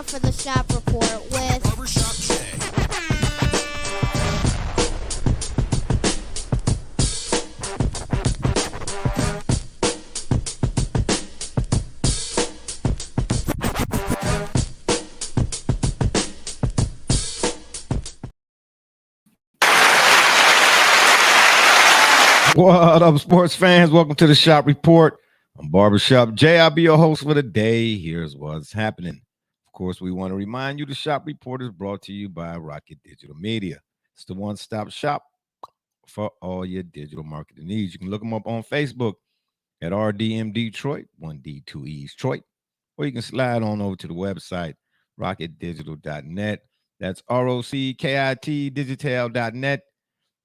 for the Shop Report with Barbershop Jay. What up, sports fans? Welcome to the Shop Report. I'm Barbershop Jay. I'll be your host for the day. Here's what's happening. Of course, we want to remind you the Shop Report is brought to you by Rocket Digital Media. It's the one-stop shop for all your digital marketing needs. You can look them up on Facebook at RDM Detroit, 1D, 2E's Detroit, or you can slide on over to the website, rocketdigital.net. That's ROCKIT digital.net.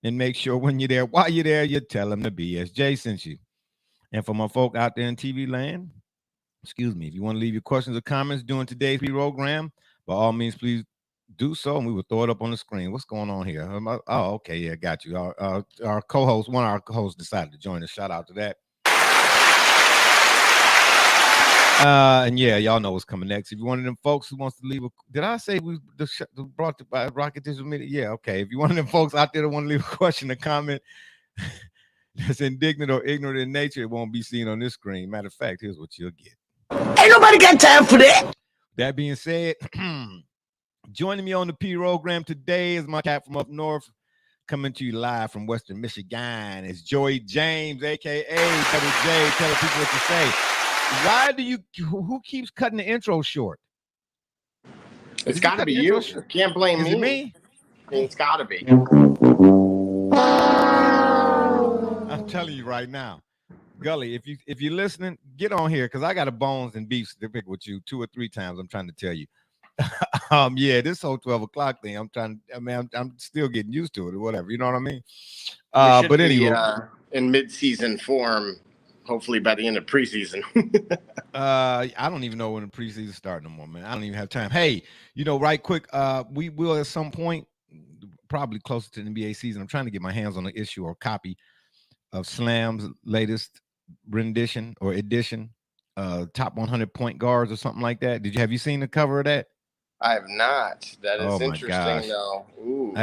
And make sure when you're there, while you're there, you tell them the BSJ sent you. And for my folk out there in TV land, excuse me, if you want to leave your questions or comments during today's program, by all means, please do so, and we will throw it up on the screen. What's going on here? Oh, okay, yeah, got you. Our co-host, one of our co-hosts decided to join us. Shout out to that. And yeah, y'all know what's coming next. If you're one of them folks who wants to leave did I say we brought to by Rocket Digital Media? Yeah, okay. If you're one of them folks out there that want to leave a question or comment that's indignant or ignorant in nature, it won't be seen on this screen. Matter of fact, here's what you'll get. Ain't nobody got time for that. That being said, joining me on the program today is my cat from up north, coming to you live from Western Michigan. It's Joey James, aka Double J. Tell the people what to say. Why do you? Who keeps cutting the intro short? It's got to be you. Can't blame Is it me? It's got to be. I'm telling you right now, Gully. If you're listening, get on here because I got a bones and beefs to pick with you 2 or 3 times. I'm trying to tell you. Yeah, this whole 12 o'clock thing. I'm still getting used to it or whatever. You know what I mean? But anyway, in mid-season form. Hopefully by the end of preseason. I don't even know when the preseason starts no more, man. I don't even have time. Hey, right quick, we will at some point, probably closer to the NBA season. I'm trying to get my hands on an issue or copy of Slam's latest rendition or edition, top 100 point guards or something like that. Have you seen the cover of that? I have not. That is interesting, though. Ooh.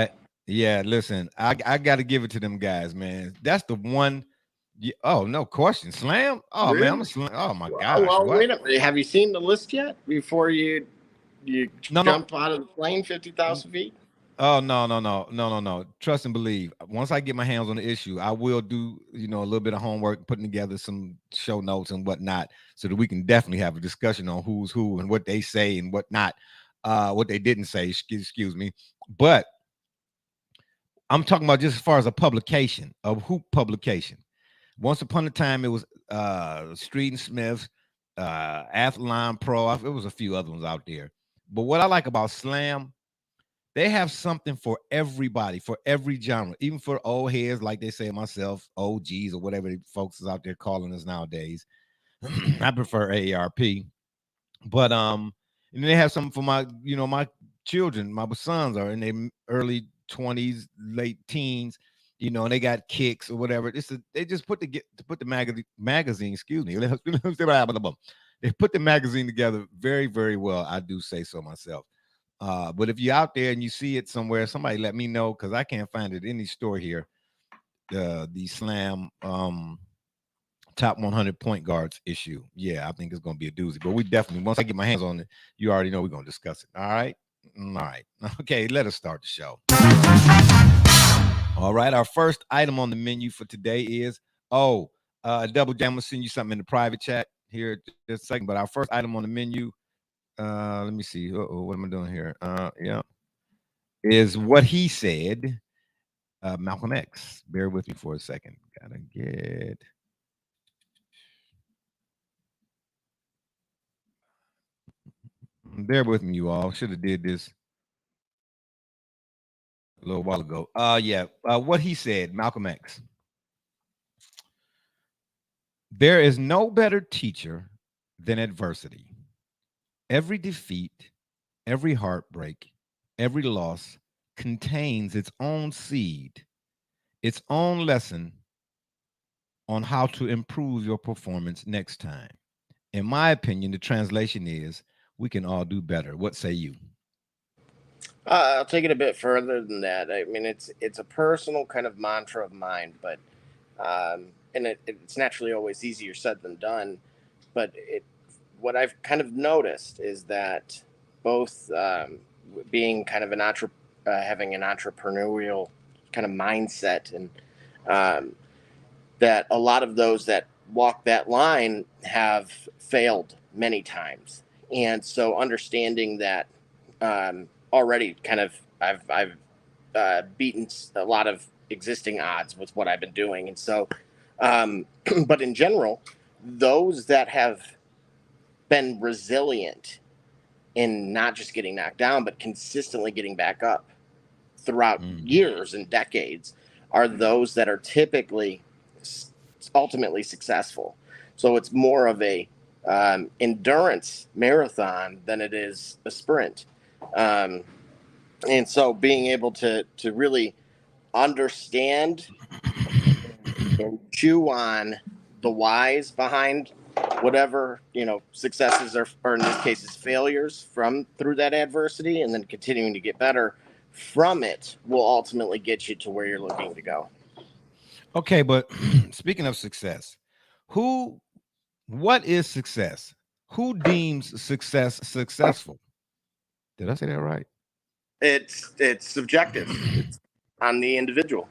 Yeah, listen, I got to give it to them guys, man. That's the one. Yeah, oh, no question. Slam? Oh, really? Man, I'm a slam. Oh, my gosh. Well, wait a minute. Have you seen the list yet before you jump out of the plane 50,000 feet? Oh, no. Trust and believe. Once I get my hands on the issue, I will do, a little bit of homework, putting together some show notes and whatnot so that we can definitely have a discussion on who's who and what they say and whatnot, what they didn't say, excuse me. But I'm talking about just as far as a publication, a hoop publication. Once upon a time, it was Street and Smith, Athlon Pro. It was a few other ones out there. But what I like about Slam, they have something for everybody, for every genre, even for old heads, like they say myself, OGs or whatever the folks is out there calling us nowadays. I prefer AARP. But and they have something for my, my children. My sons are in their early 20s, late teens. And they got kicks or whatever. They just put the magazine. Excuse me. They put the magazine together very, very well. I do say so myself. But if you're out there and you see it somewhere, somebody let me know because I can't find it in any store here. The Slam top 100 point guards issue. Yeah, I think it's gonna be a doozy. But we definitely, once I get my hands on it, you already know we're gonna discuss it. All right. Okay, let us start the show. All right, our first item on the menu for today is, Double J, I'm going to send you something in the private chat here just a second, but our first item on the menu, let me see, what am I doing here? Is what he said, Malcolm X. Bear with me for a second. Bear with me, you all. Should have did this a little while ago. What he said, Malcolm X. There is no better teacher than adversity. Every defeat, every heartbreak, every loss contains its own seed, its own lesson on how to improve your performance next time. In my opinion, the translation is, we can all do better. What say you? I'll take it a bit further than that. I mean, it's a personal kind of mantra of mine, but and it's naturally always easier said than done. But what I've kind of noticed is that both being kind of having an entrepreneurial kind of mindset, and um, that a lot of those that walk that line have failed many times, and so understanding that already, kind of I've beaten a lot of existing odds with what I've been doing, and so but in general, those that have been resilient in not just getting knocked down, but consistently getting back up throughout years and decades are those that are typically ultimately successful. So it's more of a endurance marathon than it is a sprint. And so being able to really understand and chew on the whys behind whatever successes or in this case failures from through that adversity, and then continuing to get better from it will ultimately get you to where you're looking to go. Okay, but speaking of success, what is success? Who deems success successful? Did I say that right? It's subjective. It's on the individual.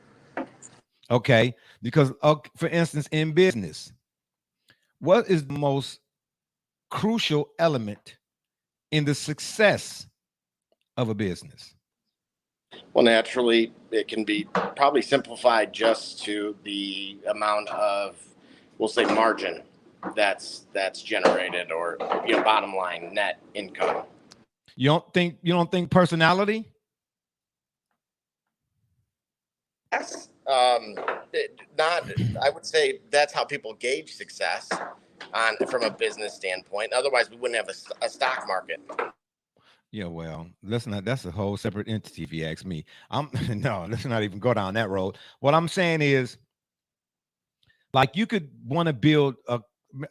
Okay, because for instance, in business, what is the most crucial element in the success of a business? Well, naturally, it can be probably simplified just to the amount of, we'll say, margin that's generated, or bottom line net income. You don't think personality? Yes. Not. I would say that's how people gauge success from a business standpoint. Otherwise, we wouldn't have a stock market. Yeah, well, that's a whole separate entity if you ask me. No, let's not even go down that road. What I'm saying is, like, you could want to build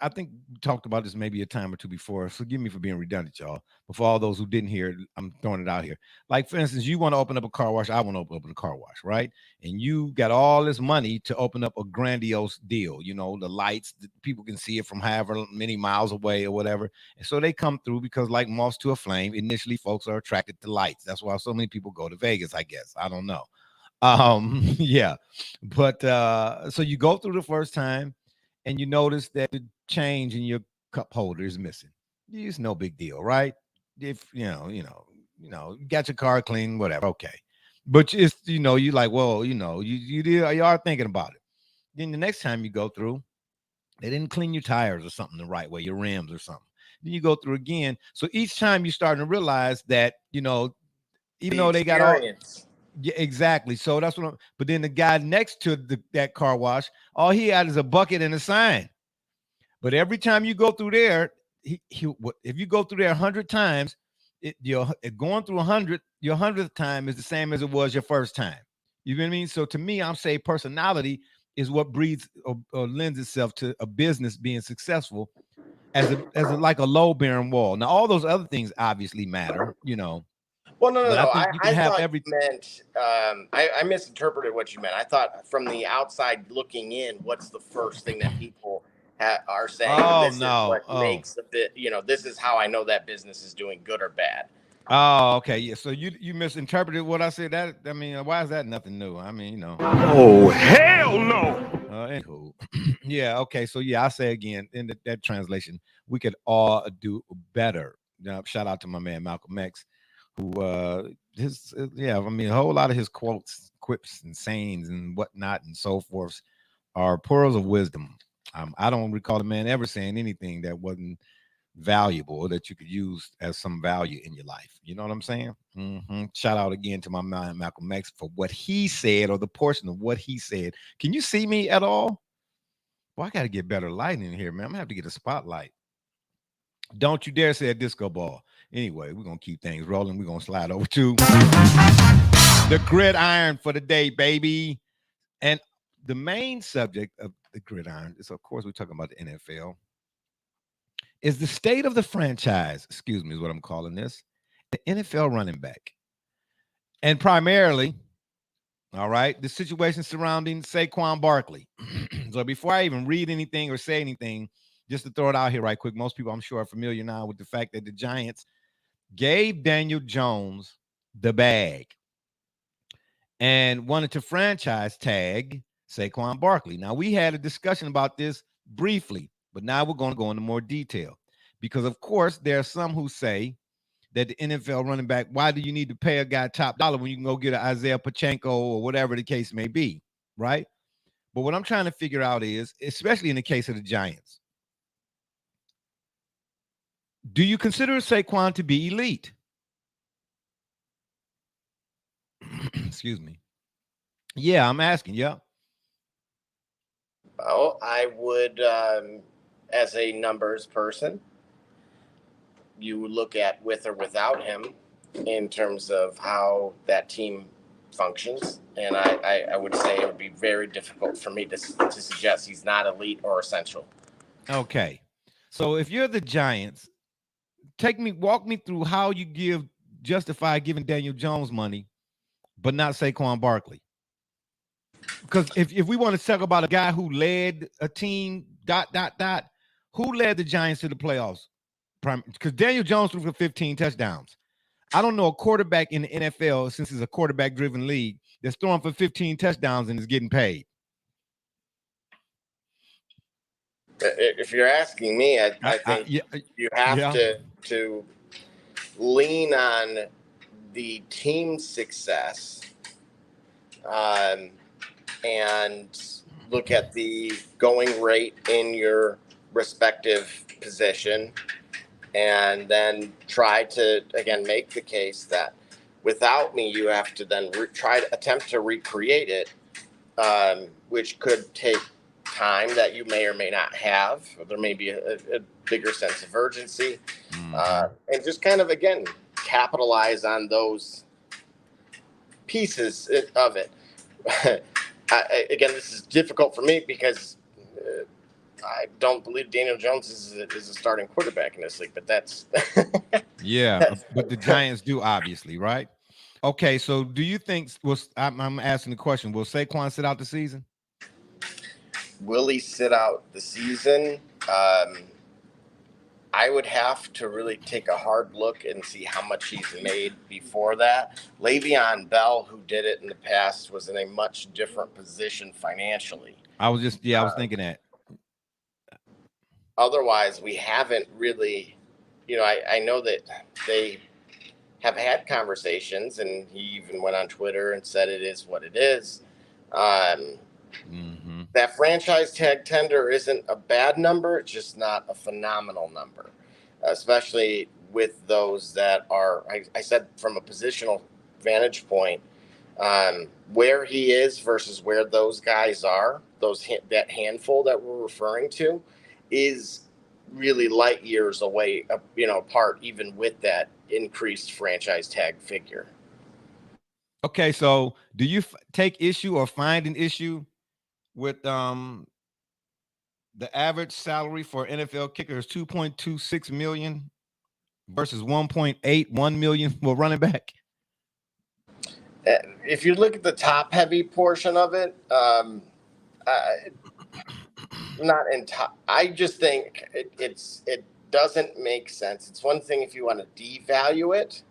I think we talked about this maybe a time or two before. Forgive me for being redundant, y'all. But for all those who didn't hear it, I'm throwing it out here. Like, for instance, you want to open up a car wash. I want to open a car wash, right? And you got all this money to open up a grandiose deal. The lights, people can see it from however many miles away or whatever. And so they come through because, like moths to a flame, initially folks are attracted to lights. That's why so many people go to Vegas, I guess. I don't know. Yeah, but so you go through the first time and you notice that the change in your cup holder is missing. It's no big deal, right? If you got your car clean, whatever, okay. But it's you like, well, you are thinking about it. Then the next time you go through, they didn't clean your tires or something the right way, your rims or something. Then you go through again. So each time you're starting to realize that even though they got all. Yeah, exactly. So that's what but then the guy next to that car wash, all he had is a bucket and a sign. But every time you go through there, if you go through there 100 times, going through 100, your 100th time is the same as it was your first time. You know what I mean? So to me, I'm saying personality is what breeds or lends itself to a business being successful as a like a low bearing wall. Now, all those other things obviously matter, Well, no. But I think you can have every. Meant, I misinterpreted what you meant. I thought from the outside looking in, what's the first thing that people are saying? Oh, this no. is what makes a bit. This is how I know that business is doing good or bad. Oh, okay, yeah. So you misinterpreted what I said. Why is that nothing new? Oh, hell no. Anywho. Yeah. Okay. So yeah, I say again in that translation, we could all do better. Now, shout out to my man Malcolm X, who a whole lot of his quotes, quips, and sayings and whatnot and so forth are pearls of wisdom. I don't recall a man ever saying anything that wasn't valuable or that you could use as some value in your life. You know what I'm saying? Shout out again to my man Malcolm X for what he said, or the portion of what he said. Can you see me at all? Well, I got to get better lighting in here, man. I'm gonna have to get a spotlight. Don't you dare say a disco ball. Anyway, we're gonna keep things rolling. We're gonna slide over to the gridiron for the day, baby. And the main subject of the gridiron is, of course, we're talking about the NFL. Is the state of the franchise, excuse me, is what I'm calling this, the NFL running back. And primarily, all right, the situation surrounding Saquon Barkley. So before I even read anything or say anything, just to throw it out here right quick, most people I'm sure are familiar now with the fact that the Giants gave Daniel Jones the bag and wanted to franchise tag Saquon Barkley. Now, we had a discussion about this briefly, but now we're going to go into more detail because, of course, there are some who say that the NFL running back, why do you need to pay a guy top dollar when you can go get an Isaiah Pacheco or whatever the case may be, right? But what I'm trying to figure out is, especially in the case of the Giants, do you consider Saquon to be elite? Excuse me. Yeah, I'm asking. Yeah. Well, I would, as a numbers person, you would look at with or without him in terms of how that team functions. And I would say it would be very difficult for me to suggest he's not elite or essential. Okay. So if you're the Giants, walk me through how you justify giving Daniel Jones money, but not Saquon Barkley. Because if we want to talk about a guy who led a team, who led the Giants to the playoffs? Because Daniel Jones threw for 15 touchdowns. I don't know a quarterback in the NFL, since it's a quarterback-driven league, that's throwing for 15 touchdowns and is getting paid. If you're asking me, I think you have to lean on the team's success and look at the going rate in your respective position, and then try to, again, make the case that without me, you have to then attempt to recreate it, which could take time that you may or may not have. There may be a bigger sense of urgency, and just kind of, again, capitalize on those pieces of it. Again, this is difficult for me because I don't believe Daniel Jones is a starting quarterback in this league, but that's yeah, but the Giants do, obviously, right? Okay, so do you think, I'm asking the question, will Saquon sit out the season? Will he sit out the season? I would have to really take a hard look and see how much he's made before that. Le'Veon Bell, who did it in the past, was in a much different position financially. I was thinking that. Otherwise, we haven't really, I know that they have had conversations, and he even went on Twitter and said it is what it is. That franchise tag tender isn't a bad number. It's just not a phenomenal number, especially with those that are, I said, from a positional vantage point, where he is versus where those guys are, that handful that we're referring to is really light years away, apart, even with that increased franchise tag figure. Okay, so do you take issue or find an issue with the average salary for NFL kickers, $2.26 million versus $1.81 million for running back? If you look at the top heavy portion of it, not in top. I just think it doesn't make sense. It's one thing if you want to devalue it,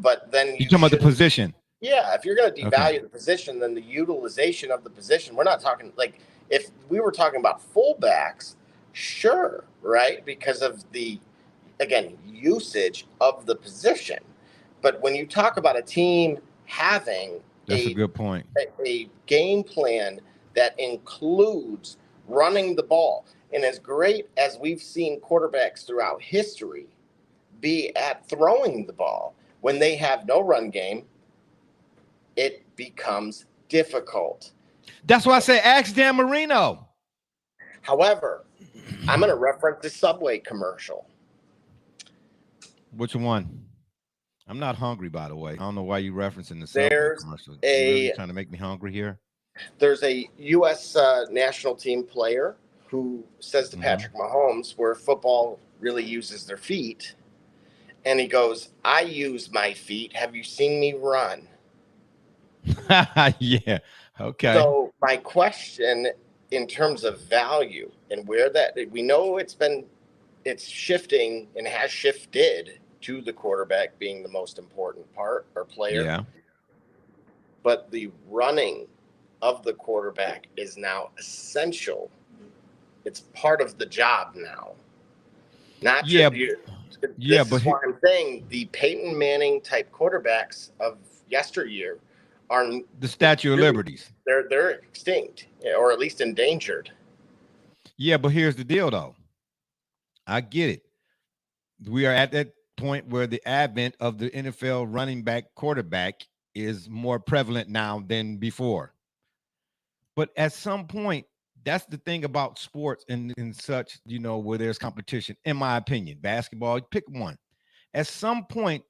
but then you're talking about the position. Yeah, if you're going to devalue the position, then the utilization of the position. We're not talking like if we were talking about fullbacks, sure, right? Because of the, again, usage of the position. But when you talk about a team having that's a good point, a game plan that includes running the ball, and as great as we've seen quarterbacks throughout history be at throwing the ball, when they have no run game, it becomes difficult. That's why I say ask Dan Marino. However, I'm going to reference the Subway commercial. Which one? I'm not hungry, by the way. I don't know why you're referencing the Subway commercial. You're really trying to make me hungry here? There's a U.S. national team player who says to Patrick Mahomes, where football really uses their feet. And he goes, I use my feet. Have you seen me run? Yeah. Okay. So my question in terms of value and where that we know it's shifting and has shifted to the quarterback being the most important part or player. Yeah. But the running of the quarterback is now essential. It's part of the job now. Not Yeah. this is why I'm saying the Peyton Manning type quarterbacks of yesteryear are the Statue of Liberties. They're extinct, or at least endangered. Yeah, but here's the deal, though. I get it. We are at that point where the advent of the NFL running back quarterback is more prevalent now than before. But at some point, that's the thing about sports and such, where there's competition, in my opinion. Basketball, pick one. At some point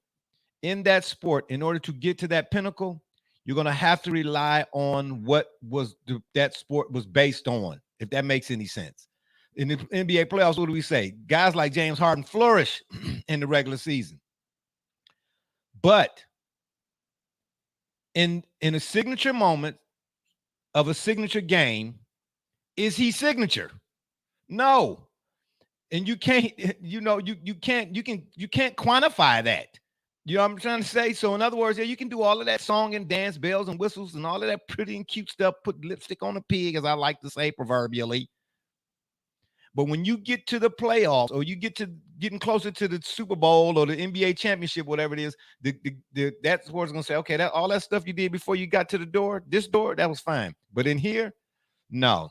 in that sport, in order to get to that pinnacle, you're going to have to rely on what was that sport was based on, if that makes any sense. In the NBA playoffs, what do we say? Guys like James Harden flourish in the regular season. But in a signature moment of a signature game, is he signature? No. And you can't, you can't quantify that. You know what I'm trying to say? So in other words, yeah, you can do all of that song and dance, bells and whistles and all of that pretty and cute stuff, put lipstick on a pig, as I like to say proverbially. But when you get to the playoffs, or you get to getting closer to the Super Bowl or the NBA championship, whatever it is, that's where it's going to say, okay, all that stuff you did before you got to this door, that was fine. But in here, no.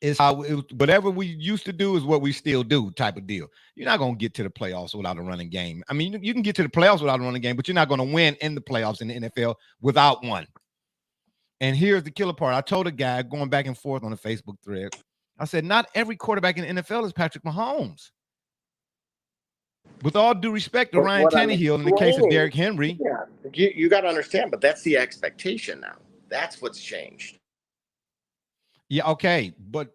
It's how whatever we used to do is what we still do, type of deal. You're not going to get to the playoffs without a running game. I mean, you can get to the playoffs without a running game, but you're not going to win in the playoffs in the NFL without one. And here's the killer part. I told a guy going back and forth on a Facebook thread, I said, not every quarterback in the NFL is Patrick Mahomes. With all due respect to Ryan Tannehill, in the case of Derrick Henry. Yeah, you got to understand, but that's the expectation now. That's what's changed. Yeah, okay, but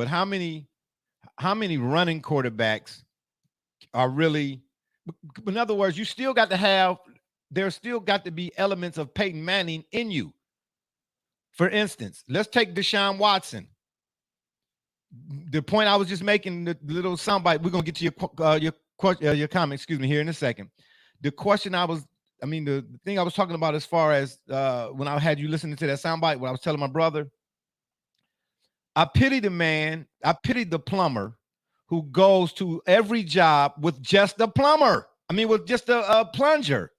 how many running quarterbacks are really? In other words, there's still got to be elements of Peyton Manning in you. For instance, let's take Deshaun Watson. The point I was just making, the little soundbite. We're gonna get to your comment, excuse me, here in a second. The question the thing I was talking about as far as when I had you listening to that soundbite, when I was telling my brother. I pity the plumber who goes to every job with just a plumber. With just a plunger.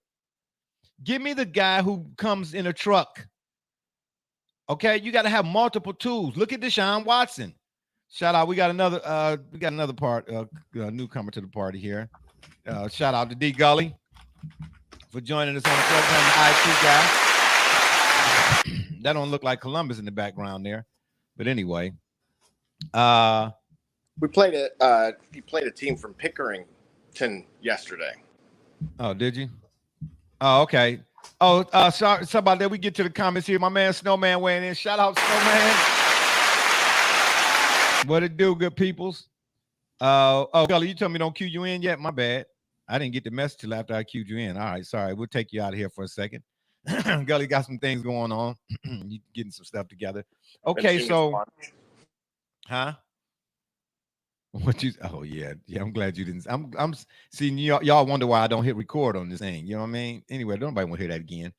Give me the guy who comes in a truck. Okay, you got to have multiple tools. Look at Deshaun Watson. Shout out. We got another newcomer to the party here. Shout out to D Gully for joining us on the program, the IT guy. That don't look like Columbus in the background there. But anyway, we played he played a team from Pickerington yesterday. Oh, did you? Oh, okay. Oh, sorry about that. We get to the comments here. My man Snowman weighing in. Shout out Snowman. What it do, good peoples? Gully, you told me don't cue you in yet. My bad. I didn't get the message till after I cued you in. All right, sorry. We'll take you out of here for a second. Gully got some things going on. You getting some stuff together. Okay, so huh? What you? Oh yeah. I'm glad you didn't. I'm seeing y'all wonder why I don't hit record on this thing. You know what I mean? Anyway, nobody want to hear that again.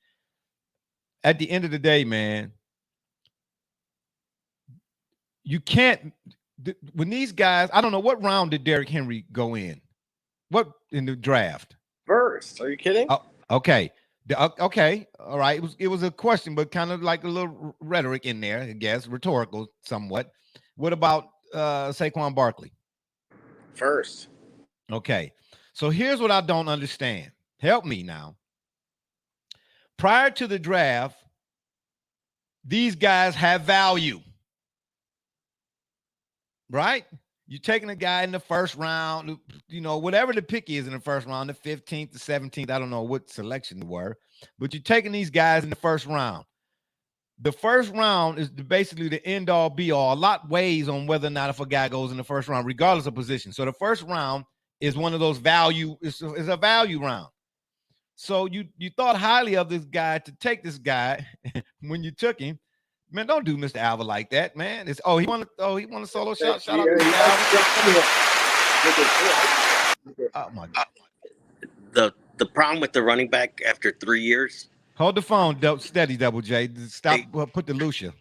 At the end of the day, man, you can't. When these guys, I don't know what round did Derrick Henry go in. What in the draft? First. Are you kidding? Oh, okay. Okay, all right. It was a question, but kind of like a little rhetoric in there, I guess, rhetorical somewhat. What about Saquon Barkley? First. Okay, so here's what I don't understand. Help me now. Prior to the draft, these guys have value, right? You're taking a guy in the first round, whatever the pick is in the first round, the 15th, the 17th, I don't know what selection they were, but you're taking these guys in the first round. the first round is basically the end all be all. A lot weighs on whether or not if a guy goes in the first round, regardless of position. So the first round is one of those value, is a value round. So you thought highly of this guy to take this guy when you took him. Man, don't do Mr. Alva like that, man. It's he won a solo shot. Shout out to Mr. Alva. Oh my God. The problem with the running back after 3 years. Hold the phone, steady, Double J. Stop. Put the Lucia.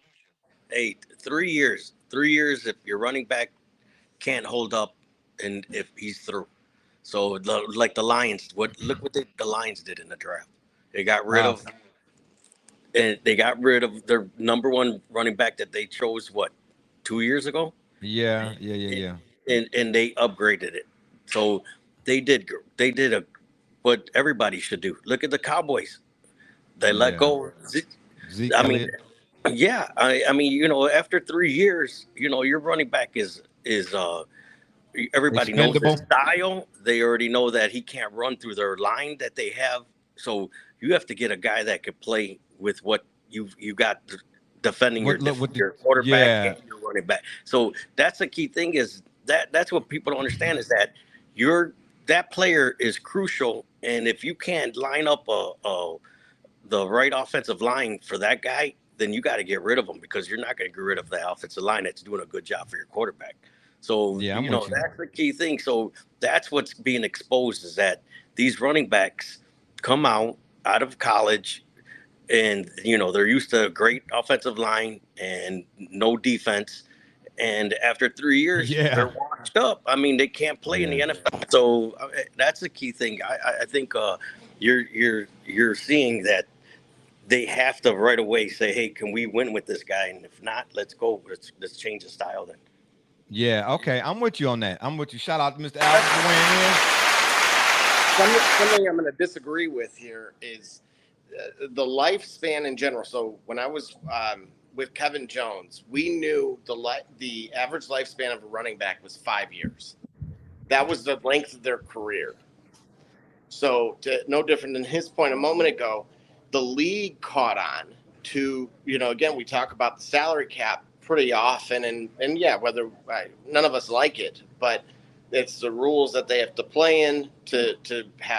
Hey, 3 years. 3 years if your running back can't hold up, and if he's through. So like the Lions, look what the Lions did in the draft. They got rid of, and they got rid of their number one running back that they chose 2 years ago. Yeah. And they upgraded it. So they did what everybody should do. Look at the Cowboys. They let go. Zeke I mean, yeah. I mean, after 3 years, your running back is everybody knows his style. They already know that he can't run through their line that they have. So you have to get a guy that could play with what you got defending your quarterback and your running back. So that's the key thing is that's what people don't understand is that that player is crucial. And if you can't line up the right offensive line for that guy, then you got to get rid of him because you're not going to get rid of the offensive line that's doing a good job for your quarterback. So, that's the key thing. So that's what's being exposed is that these running backs come out of college and, they're used to a great offensive line and no defense. And after 3 years, they're washed up. I mean, they can't play in the NFL. So that's the key thing. I think you're seeing that they have to right away say, hey, can we win with this guy? And if not, let's go. Let's change the style then. Yeah, okay. I'm with you on that. I'm with you. Shout out to Mr. Allen for weighing in. Something I'm going to disagree with here is the lifespan in general. So when I was with Kevin Jones, we knew the average lifespan of a running back was 5 years. That was the length of their career. So no different than his point a moment ago, the league caught on to, again, we talk about the salary cap pretty often and yeah, whether none of us like it, but it's the rules that they have to play in to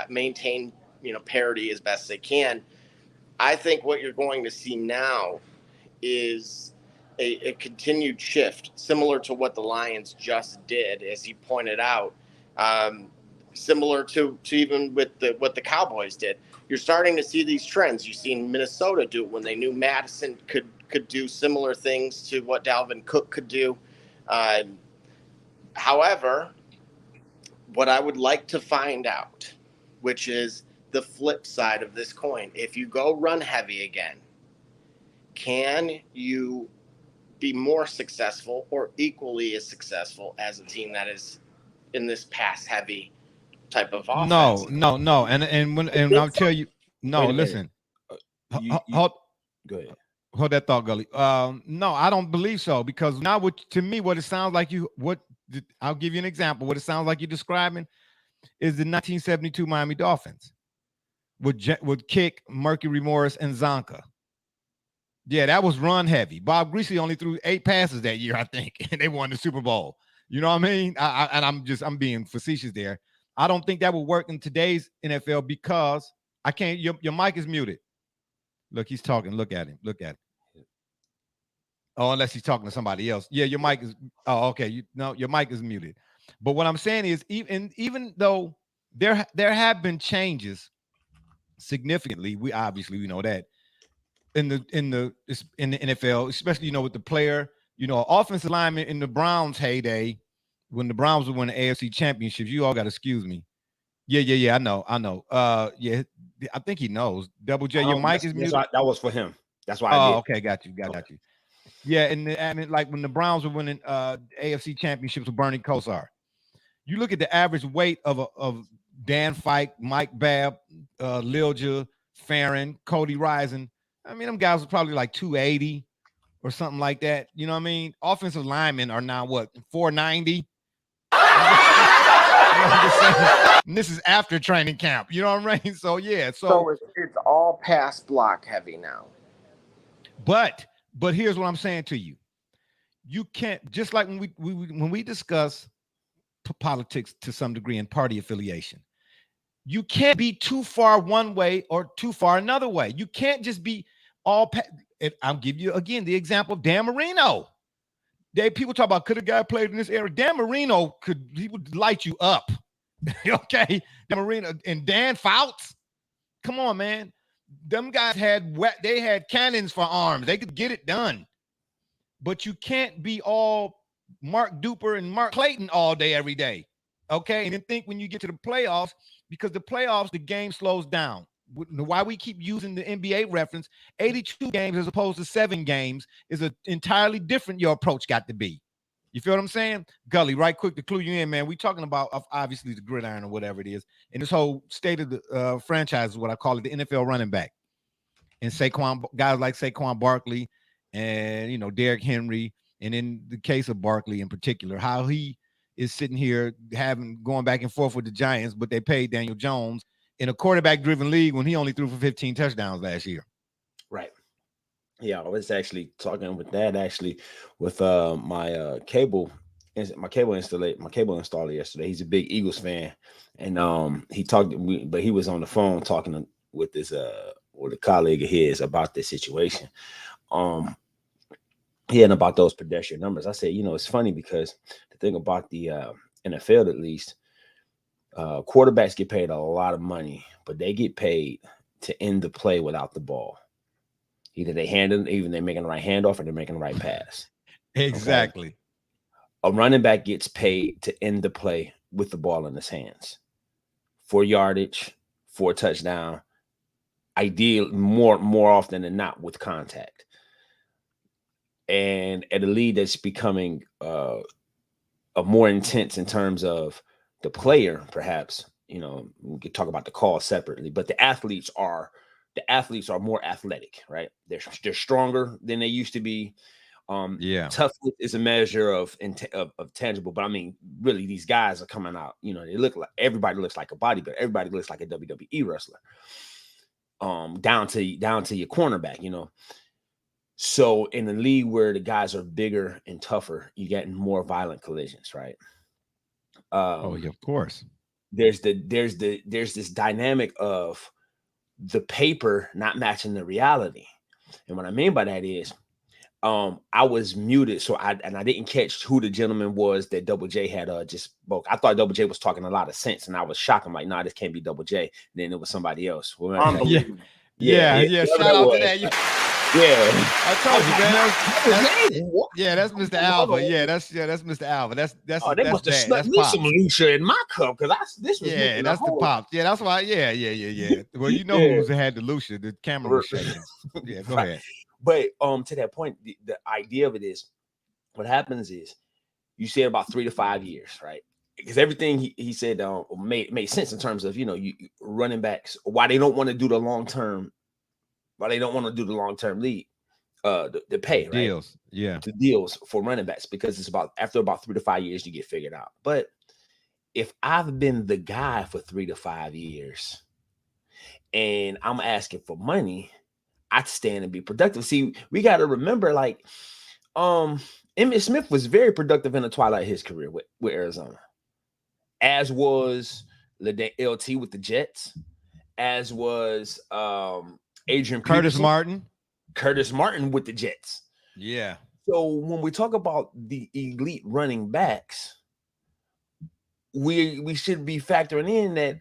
maintain, parity as best they can. I think what you're going to see now is a continued shift, similar to what the Lions just did, as he pointed out, similar to even with what the Cowboys did. You're starting to see these trends. You've seen Minnesota do it when they knew Madison could do similar things to what Dalvin Cook could do. However, what I would like to find out, which is the flip side of this coin, if you go run heavy again, can you be more successful or equally as successful as a team that is in this pass heavy type of offense? No. And I'll tell you, no, listen. Hold, go ahead. Hold that thought, Gully. No, I don't believe so because now what it sounds like I'll give you an example. What it sounds like you're describing is the 1972 Miami Dolphins with Kick, Mercury Morris, and Zonka. Yeah, that was run heavy. Bob Greasy only threw 8 passes that year, I think, and they won the Super Bowl. You know what I mean? I'm being facetious there. I don't think that would work in today's NFL because I can't. Your mic is muted. Look, he's talking. Look at him. Look at him. Oh, unless he's talking to somebody else. Yeah, your mic is. Oh, okay. Your mic is muted. But what I'm saying is, even though there have been changes significantly, we know that in the NFL, especially with the player, offensive lineman in the Browns' heyday, when the Browns were winning AFC championships. You all got to excuse me. Yeah. I know. Yeah, I think he knows. Double J, your mic is muted. That was for him. That's why I did. Okay, got you. Yeah, and like when the Browns were winning AFC championships with Bernie Kosar, you look at the average weight of Dan Fike, Mike Babb, Lilja, Farron, Cody Risen. I mean, them guys were probably like 280 or something like that. You know what I mean? Offensive linemen are now 490. And this is after training camp. You know what I mean? So yeah. So it's all pass block heavy now. But But here's what I'm saying to you. You can't, just like when we discuss politics to some degree and party affiliation, you can't be too far one way or too far another way. You can't just be all. I'll give you again the example of Dan Marino. People talk about, could a guy played in this era? Dan Marino he would light you up. Okay, Dan Marino and Dan Fouts. Come on, man. Them guys they had cannons for arms. They could get it done. But you can't be all Mark Duper and Mark Clayton all day, every day. Okay. And then think when you get to the playoffs, because the playoffs, the game slows down. Why we keep using the NBA reference, 82 games as opposed to 7 games is an entirely different your approach got to be. You feel what I'm saying? Gully, right quick to clue you in, man. We talking about obviously the gridiron or whatever it is. And this whole state of the franchise is what I call it, the NFL running back. And guys like Saquon Barkley and, Derrick Henry. And in the case of Barkley in particular, how he is sitting here going back and forth with the Giants, but they paid Daniel Jones in a quarterback-driven league when he only threw for 15 touchdowns last year. Right. Yeah, I was actually talking with that with my cable installer yesterday. He's a big Eagles fan, and he talked, but he was on the phone talking with with a colleague of his about this situation. And about those pedestrian numbers. I said, it's funny because the thing about the NFL, at least, quarterbacks get paid a lot of money, but they get paid to end the play without the ball. Either they're making the right handoff or they're making the right pass. Exactly. Okay? A running back gets paid to end the play with the ball in his hands. 4 yardage, 4 touchdown. Ideal more often than not with contact. And at a league that's becoming a more intense in terms of the player, perhaps, we could talk about the call separately, but the athletes are more athletic, right? They're stronger than they used to be. Toughness is a measure of tangible, but I mean, really, these guys are coming out. They look like, everybody looks like a bodybuilder. Everybody looks like a WWE wrestler. Down to your cornerback, So in a league where the guys are bigger and tougher, you get more violent collisions, right? Yeah, of course. There's this dynamic of the paper not matching the reality. And what I mean by that is I was muted, so I didn't catch who the gentleman was that Double J had just spoke. I thought Double J was talking a lot of sense, and I was shocked. I'm like, nah, this can't be Double J. And then it was somebody else. Unbelievable. Yeah. Shout out to that. I told you, man. That's Mr. Alva. Yeah, that's Mr. Alva. That's they must have snuck me some Lucia in my cup because that's the Pops. Yeah, that's why. Yeah. Well, who had the Lucia? The camera was shaking. Yeah, go ahead. But to that point, the idea of it is, what happens is, you said about 3 to 5 years, right? Because everything he said made sense in terms of you running backs, why they don't want to do the long term. Why they don't want to do the long-term league, the pay, right? Deals, the deals for running backs, because it's after about 3 to 5 years you get figured out. But if I've been the guy for 3 to 5 years and I'm asking for money, I'd stand and be productive. See, we got to remember, like, Emmitt Smith was very productive in the twilight of his career with Arizona, as was LT with the Jets, as was Adrian Curtis Peterson, Martin with the Jets. Yeah. So when we talk about the elite running backs, we should be factoring in that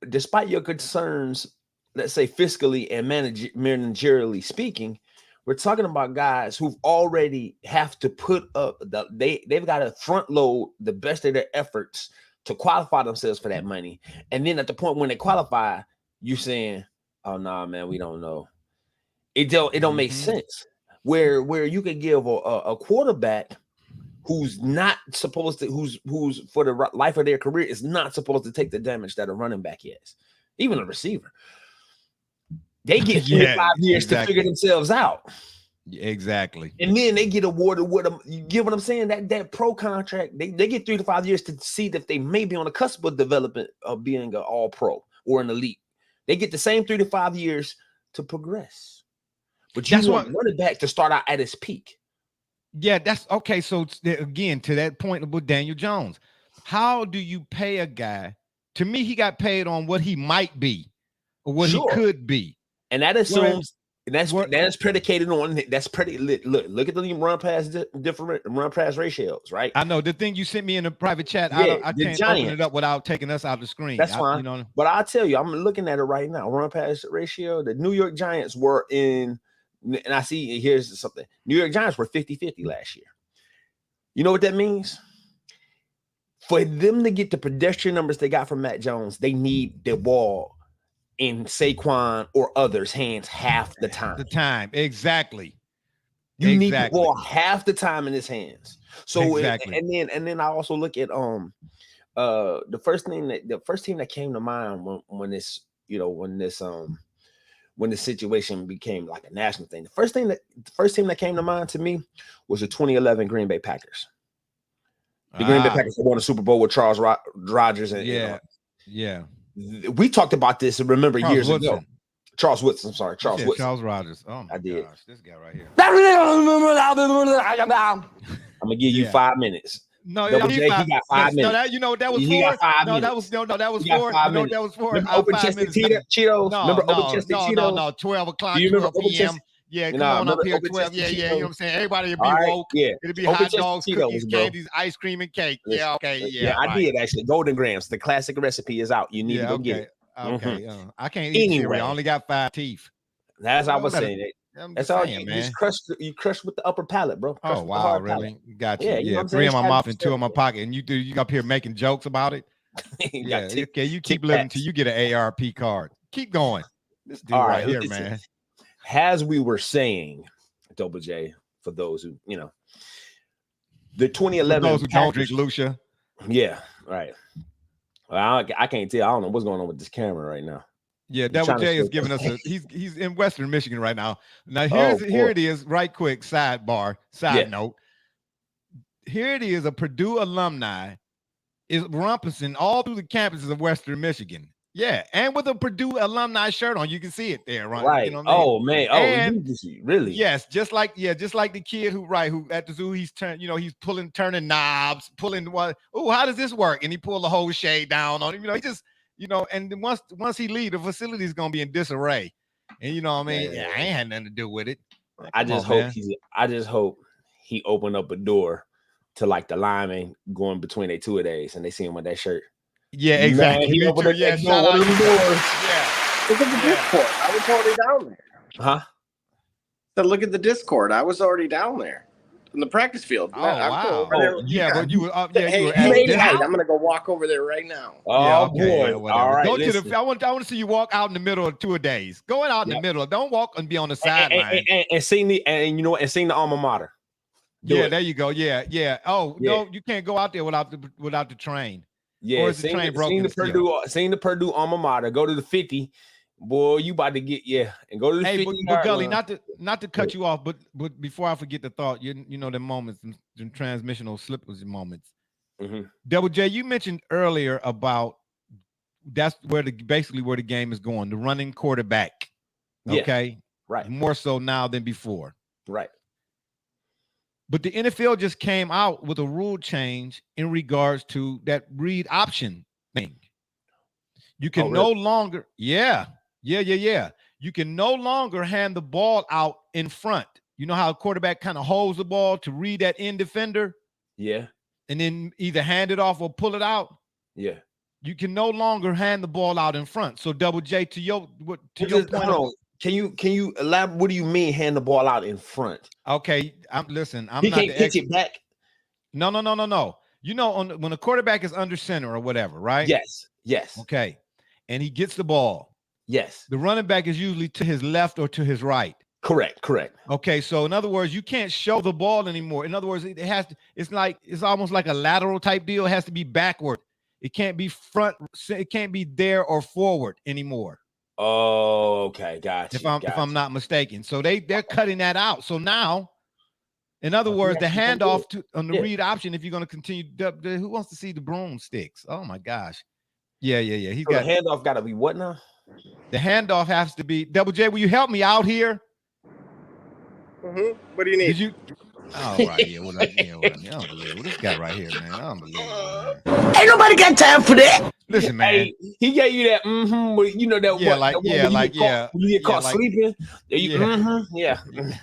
despite your concerns, let's say fiscally and managerially speaking, we're talking about guys who've already have to put up they've got to front load the best of their efforts to qualify themselves for that money. And then at the point when they qualify, you're saying, oh no, man, we don't know. It don't make sense. Where you can give a quarterback who's not supposed to, who's for the life of their career is not supposed to take the damage that a running back is, even a receiver. They get 5 years to figure themselves out. Exactly. And then they get awarded with them. You get what I'm saying? That pro contract, they get 3 to 5 years to see that they may be on the cusp of development of being an all pro or an elite. They get the same 3 to 5 years to progress. But you want running back to start out at his peak. Yeah, that's okay. So again, to that point about Daniel Jones, how do you pay a guy? To me, he got paid on what he might be or what he could be. And that assumes that's predicated on look at the run pass ratios, right? I know the thing you sent me in the private chat. I can't open it up without taking us out of the screen. That's fine. But I'll tell you, I'm looking at it right now. Run pass ratio. The New York Giants were in, and I see here's something. New York Giants were 50-50 last year. You know what that means? For them to get the pedestrian numbers they got from Matt Jones, they need the ball in Saquon or others' hands half the time. Exactly. You need the ball half the time in his hands. So exactly. And then I also look at the first team that came to mind when this situation became like a national thing. The first team that came to mind to me was the 2011 Green Bay Packers. The Green Bay Packers won a Super Bowl with Charles Rodgers and we talked about this, remember, years ago. Charles Woodson. I'm sorry, Charles Woodson. Charles Rodgers. Oh my gosh, this guy right here. I'm gonna give you 5 minutes. No, Double J, he got 5 minutes. No, you know what that was he for? Got 5 no, minutes. that was no, that was he for. Got 5 You know what minutes. that was for? Remember open chested Cheetos? Remember open chested Cheetos? No, 12 o'clock, Do you remember 12 p.m. Yeah, come on up here, 12. Yeah, you know what I'm saying? Everybody will be woke. Yeah. It'll be hot dogs, cookies, candies, ice cream, and cake. Yeah, okay, yeah. I did actually. Golden Grams, the classic recipe is out. You need to go get it. Okay, I can't eat cereal. I only got 5 teeth. That's how I was saying. That's all, man. You crush with the upper palate, bro. Oh wow, really? Got you. Yeah, 3 in my mouth and 2 in my pocket, and you up here making jokes about it. Yeah, okay. You keep living until you get an ARP card. Keep going. This dude right here, man. As we were saying, Double J, for those who the 2011 for those who don't drink Lucia. Yeah, right. Well, I can't tell. I don't know what's going on with this camera right now. Yeah, Double J is giving us he's in Western Michigan right now. Now here it is, right quick, side note. Here it is, a Purdue alumni is romping all through the campuses of Western Michigan. Yeah, and with a Purdue alumni shirt on, you can see it there, right? You know what I mean? Oh man, and, really? Yes, just like the kid who at the zoo, he's he's turning knobs, pulling what? Oh, how does this work? And he pulled the whole shade down on him. He just. And then once he leaves, the facility is gonna be in disarray. And you know what I mean? Yeah, I ain't had nothing to do with it. I just hope he opened up a door to like the lineman going between their two-a-days and they see him with that shirt. Yeah, exactly. Man, he opened up that door, one of the doors. Yeah. Look at the Discord. I was already down there. Huh? So look at the Discord. I was already down there. In the practice field. Oh, wow. But you were up. Yeah, hey, I'm gonna go walk over there right now. Oh, boy. All right. Go to I want to see you walk out in the middle of two-a-days. Going out in the middle. Don't walk and be on the sideline. And sing the alma mater. There you go. Yeah. Oh, no, you can't go out there without the train. Yeah, or is the train broken? Sing the Purdue alma mater. Go to the 50. Boy, you about to get and go to the 50. But Gully, not to cut you off, but before I forget the thought, you know the moments, the transmissional slippage moments. Mm-hmm. Double J, you mentioned earlier about that's basically where the game is going, the running quarterback. Okay, right. More so now than before. Right. But the NFL just came out with a rule change in regards to that read option thing. You can no longer, Yeah. You can no longer hand the ball out in front. You know how a quarterback kind of holds the ball to read that end defender? Yeah. And then either hand it off or pull it out? Yeah. You can no longer hand the ball out in front. So Double J, to your point. Can you elaborate? What do you mean hand the ball out in front? Okay. I'm he not can't pitch it back. No. You know, when a quarterback is under center or whatever, right? Yes. Okay. And he gets the ball. Yes. The running back is usually to his left or to his right. Correct. Okay, so in other words, you can't show the ball anymore. In other words, it's almost like a lateral type deal. It has to be backward. It can't be front. It can't be there or forward anymore. Oh, okay, gotcha. If I'm not mistaken, so they're cutting that out. So now, in other words, the handoff on the read option. If you're going to continue, who wants to see the broomsticks? Oh my gosh. Yeah. He's got the handoff. Got to be what now? The handoff has to be Double J. Will you help me out here? What do you need? Did you? Oh, right. Yeah. What I mean, unbelievable. This guy right here, man. Unbelievable, man. Ain't nobody got time for that. Listen, man. Hey, he gave you that, you know that. When you get caught sleeping. Yeah.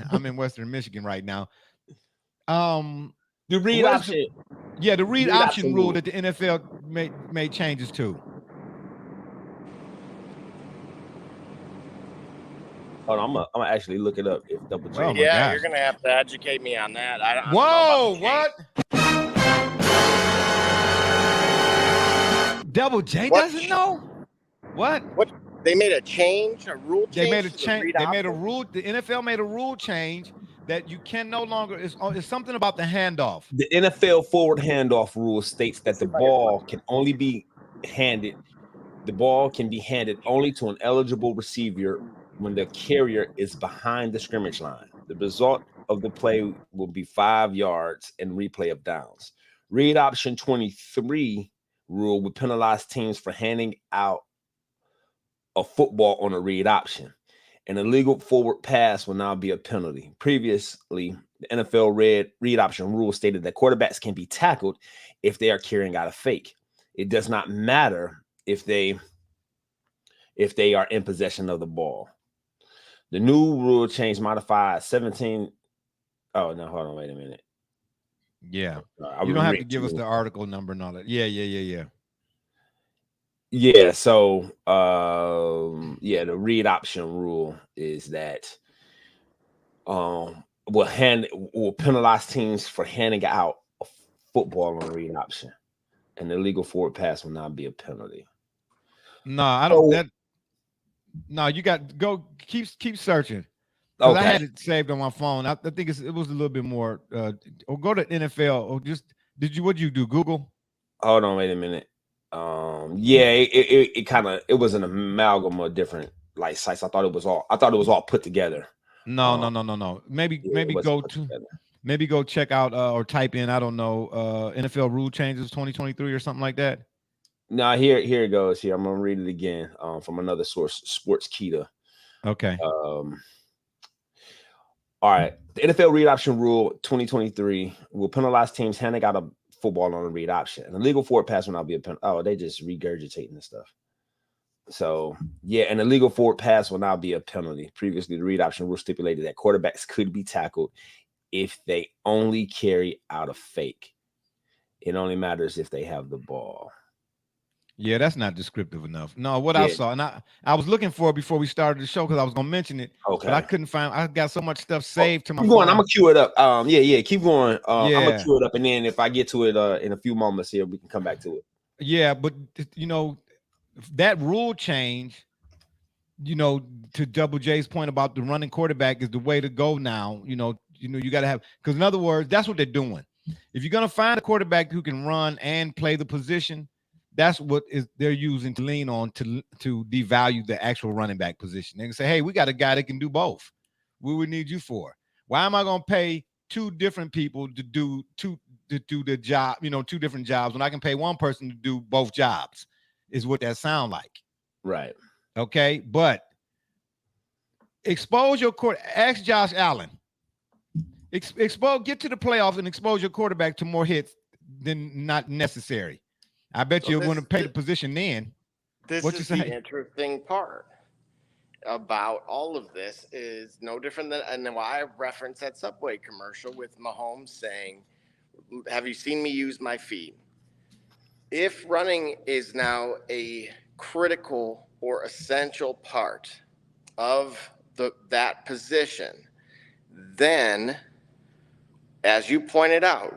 I'm in Western Michigan right now. The read option. Yeah, the read option rule that the NFL made changes to. Hold on, I'm gonna actually look it up. If double J. Oh my Yeah, gosh. you're gonna have to educate me on that. I don't Whoa, know what? Double J doesn't know? What? What? They made a change, a rule change. They made a change. They made a rule. The NFL made a rule change that you can no longer. It's something about the handoff. The NFL forward handoff rule states that the ball can only be handed. The ball can be handed only to an eligible receiver when the carrier is behind the scrimmage line. The result of the play will be 5 yards and replay of downs. Read option 23 rule would penalize teams for handing out a football on a read option. An illegal forward pass will now be a penalty. Previously, the NFL read option rule stated that quarterbacks can be tackled if they are carrying out a fake. It does not matter if they are in possession of the ball. The new rule change modified 17. Oh, no, hold on. Wait a minute. Yeah. You don't have to give us the article number and all that. Yeah. Yeah. So, the read option rule is that will penalize teams for handing out a football on a read option. And the illegal forward pass will not be a penalty. No, I don't. No, you got go keep searching. Okay. I had it saved on my phone. I think it was a little bit more. Or go to NFL. Or just what'd you do? Google. Hold on, wait a minute. It was an amalgam of different like sites. I thought it was all put together. No. Maybe go check out or type in. I don't know. NFL rule changes 2023 or something like that. No, here it goes. Here, I'm gonna read it again from another source, Sportskeeda. Okay. All right. The NFL read option rule 2023 will penalize teams handing out a football on a read option. An illegal forward pass will not be a penalty. Oh, they just regurgitating this stuff. So yeah, an illegal forward pass will now be a penalty. Previously, the read option rule stipulated that quarterbacks could be tackled if they only carry out a fake. It only matters if they have the ball. Yeah, that's not descriptive enough. No, what I saw, and I was looking for it before we started the show because I was gonna mention it. Okay. But I couldn't find. I got so much stuff saved to my phone. Keep going. I'm gonna queue it up. Keep going. I'm gonna queue it up, and then if I get to it in a few moments here, we can come back to it. Yeah, but that rule change, to Double J's point about the running quarterback is the way to go now. You got to have, because in other words, that's what they're doing. If you're gonna find a quarterback who can run and play the position, that's what they're using to lean on to devalue the actual running back position. They can say, hey, we got a guy that can do both. What we need you for? Why am I going to pay two different people to do the job, two different jobs when I can pay one person to do both jobs? Is what that sound like. Right. Okay. But expose your court. Ask Josh Allen. Get to the playoffs and expose your quarterback to more hits than not necessary. I bet you're going to pay the position then. This is the interesting part about all of this is no different than, and why I referenced that Subway commercial with Mahomes saying, have you seen me use my feet? If running is now a critical or essential part of that position, then, as you pointed out,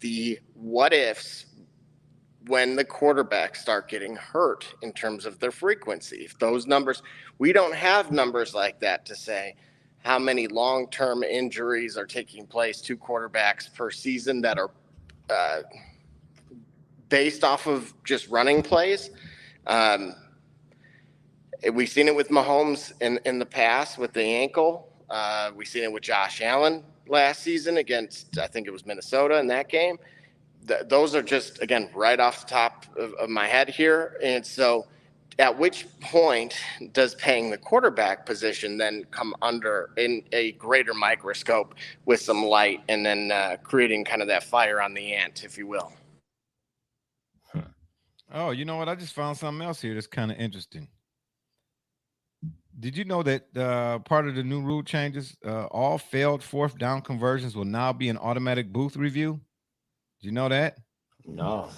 the what ifs when the quarterbacks start getting hurt in terms of their frequency. If those numbers, we don't have numbers like that to say how many long-term injuries are taking place to quarterbacks per season that are based off of just running plays. We've seen it with Mahomes in the past with the ankle. We've seen it with Josh Allen last season against, I think it was Minnesota in that game. Those are just, again, right off the top of my head here. And so at which point does paying the quarterback position then come under in a greater microscope with some light, and then creating kind of that fire on the ant, if you will? Oh, you know what? I just found something else here that's kind of interesting. Did you know that part of the new rule changes, all failed fourth down conversions will now be an automatic booth review? Did you know that? No.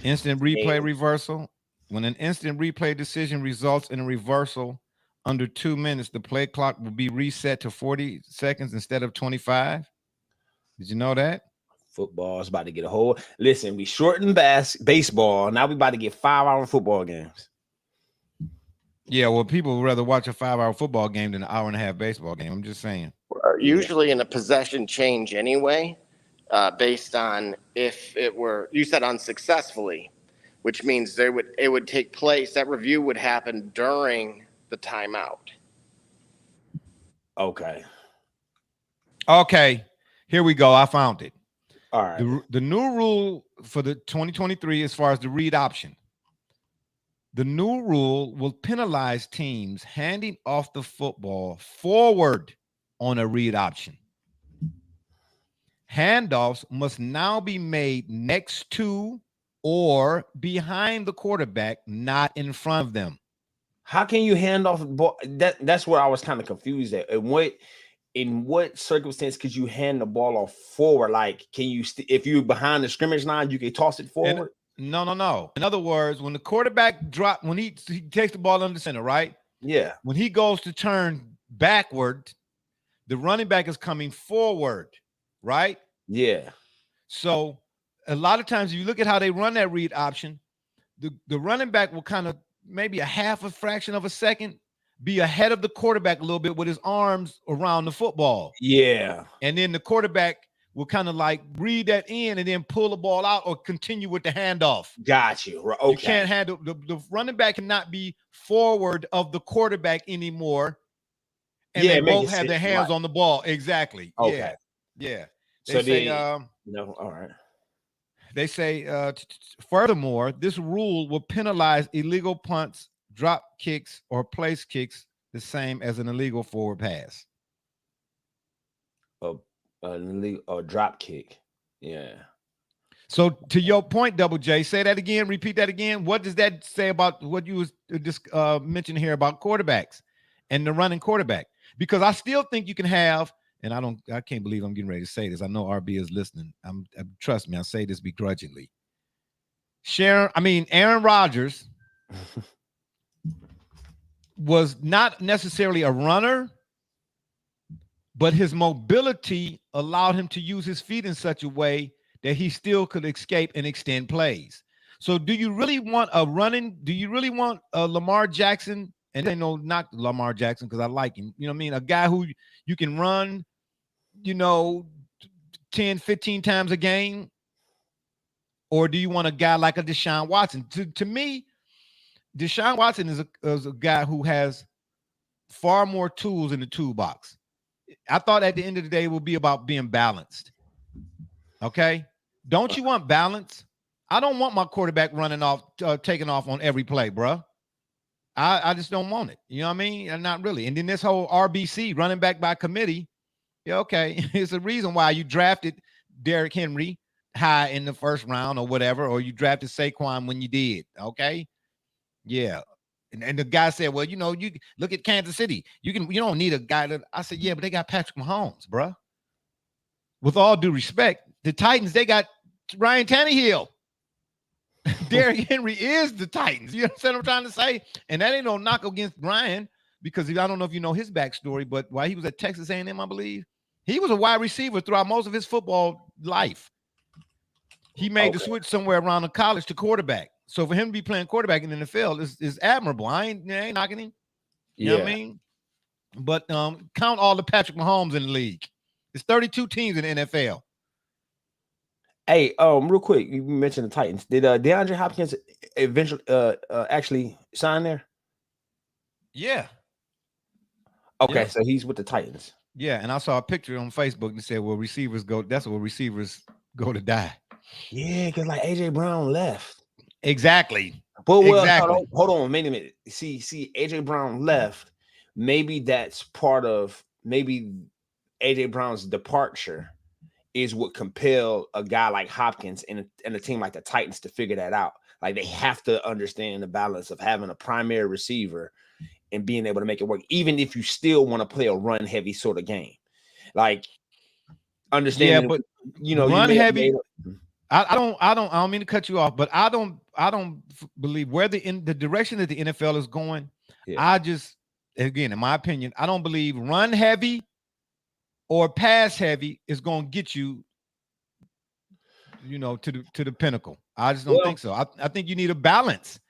Instant replay reversal. When an instant replay decision results in a reversal under 2 minutes, the play clock will be reset to 40 seconds instead of 25. Did you know that? Football is about to get a whole. Listen, we shortened baseball. Now we about to get 5-hour football games. Yeah, well, people would rather watch a 5-hour football game than an hour and a half baseball game. I'm just saying. Usually in a possession change anyway, based on if it were, you said unsuccessfully, which means it would take place. That review would happen during the timeout. Okay. Okay. Here we go. I found it. All right. The new rule for the 2023, as far as the read option, the new rule will penalize teams handing off the football forward on a read option. Handoffs must now be made next to or behind the quarterback, not in front of them. How can you hand off the ball? That's where I was kind of confused at. In what circumstance could you hand the ball off forward? Like, can you if you're behind the scrimmage line, you can toss it forward? No. In other words, when the quarterback when he takes the ball under center, right? Yeah. When he goes to turn backward, the running back is coming forward, right? Yeah. So a lot of times, if you look at how they run that read option, the running back will kind of maybe a fraction of a second be ahead of the quarterback a little bit with his arms around the football. Yeah. And then the quarterback will kind of like read that in and then pull the ball out or continue with the handoff. Got you. Okay. You can't handle the running back cannot be forward of the quarterback anymore. And they both have their hands on the ball. Exactly. Okay. Yeah. They say, no, all right. They say, furthermore, this rule will penalize illegal punts, drop kicks, or place kicks the same as an illegal forward pass. An illegal drop kick. Yeah. So to your point, Double J, say that again. Repeat that again. What does that say about what you was just mentioning here about quarterbacks and the running quarterback? Because I still think you can have, and I can't believe I'm getting ready to say this. I know RB is listening. Trust me, I say this begrudgingly. Aaron Rodgers was not necessarily a runner, but his mobility allowed him to use his feet in such a way that he still could escape and extend plays. So do you really want a Lamar Jackson? And they know not Lamar Jackson because I like him. You know what I mean? A guy who you can run, 10, 15 times a game? Or do you want a guy like a Deshaun Watson? To me, Deshaun Watson is a guy who has far more tools in the toolbox. I thought at the end of the day it would be about being balanced. Okay? Don't you want balance? I don't want my quarterback running off, taking off on every play, bro. I just don't want it. You know what I mean? And not really. And then this whole RBC, running back by committee, yeah, okay. It's a reason why you drafted Derrick Henry high in the first round or whatever, or you drafted Saquon when you did. Okay? Yeah. And the guy said, well, you look at Kansas City. You don't need a guy that I said, yeah, but they got Patrick Mahomes, bro. With all due respect, the Titans, they got Ryan Tannehill. Derrick Henry is the Titans. You understand what I'm trying to say? And that ain't no knock against Ryan, because I don't know if you know his backstory, but while he was at Texas A&M, I believe, he was a wide receiver throughout most of his football life. He made the switch somewhere around the college to quarterback. So for him to be playing quarterback in the NFL is admirable. I ain't knocking him. You know what I mean? But count all the Patrick Mahomes in the league. It's 32 teams in the NFL. Hey, real quick, you mentioned the Titans. Did DeAndre Hopkins eventually actually sign there? Yeah. Okay, so he's with the Titans. Yeah, and I saw a picture on Facebook that said, well, that's where receivers go to die. Yeah, because like AJ Brown left. Exactly. But well, exactly. hold on, wait a minute. See, AJ Brown left. Maybe that's part of maybe AJ Brown's departure is what compelled a guy like Hopkins and a team like the Titans to figure that out. Like they have to understand the balance of having a primary receiver and being able to make it work, even if you still want to play a run heavy sort of game. Like understanding, yeah, but you know, run heavy. I don't mean to cut you off, but I don't believe where the direction that the NFL is going. Yeah. I just, again, in my opinion, I don't believe run heavy or pass heavy is going to get you, you know, to the pinnacle. I just don't think so. I think you need a balance.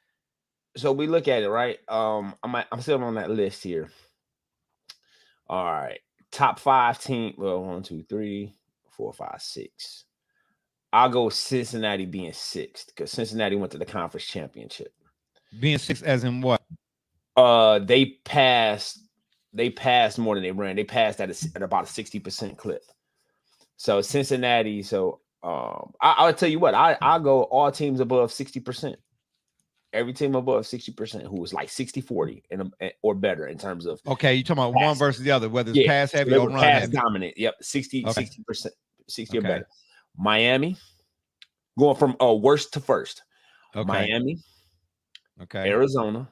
So we look at it, right? I'm still on that list here. All right, top 5 team. Well, 1, 2, 3, 4, 5, 6. I'll go Cincinnati being 6th because Cincinnati went to the conference championship. Being 6th as in what? They passed more than they ran. They passed at about a 60% clip. So Cincinnati. So I'll tell you what. I'll go all teams above 60%. Every team above 60% who was like 60-40 or better in terms of. Okay, you're talking about one versus the other, whether it's pass heavy or run heavy. Dominant. Yep, 60%, 60 or better. Miami, going from worst to first. Okay. Miami. Okay. Arizona.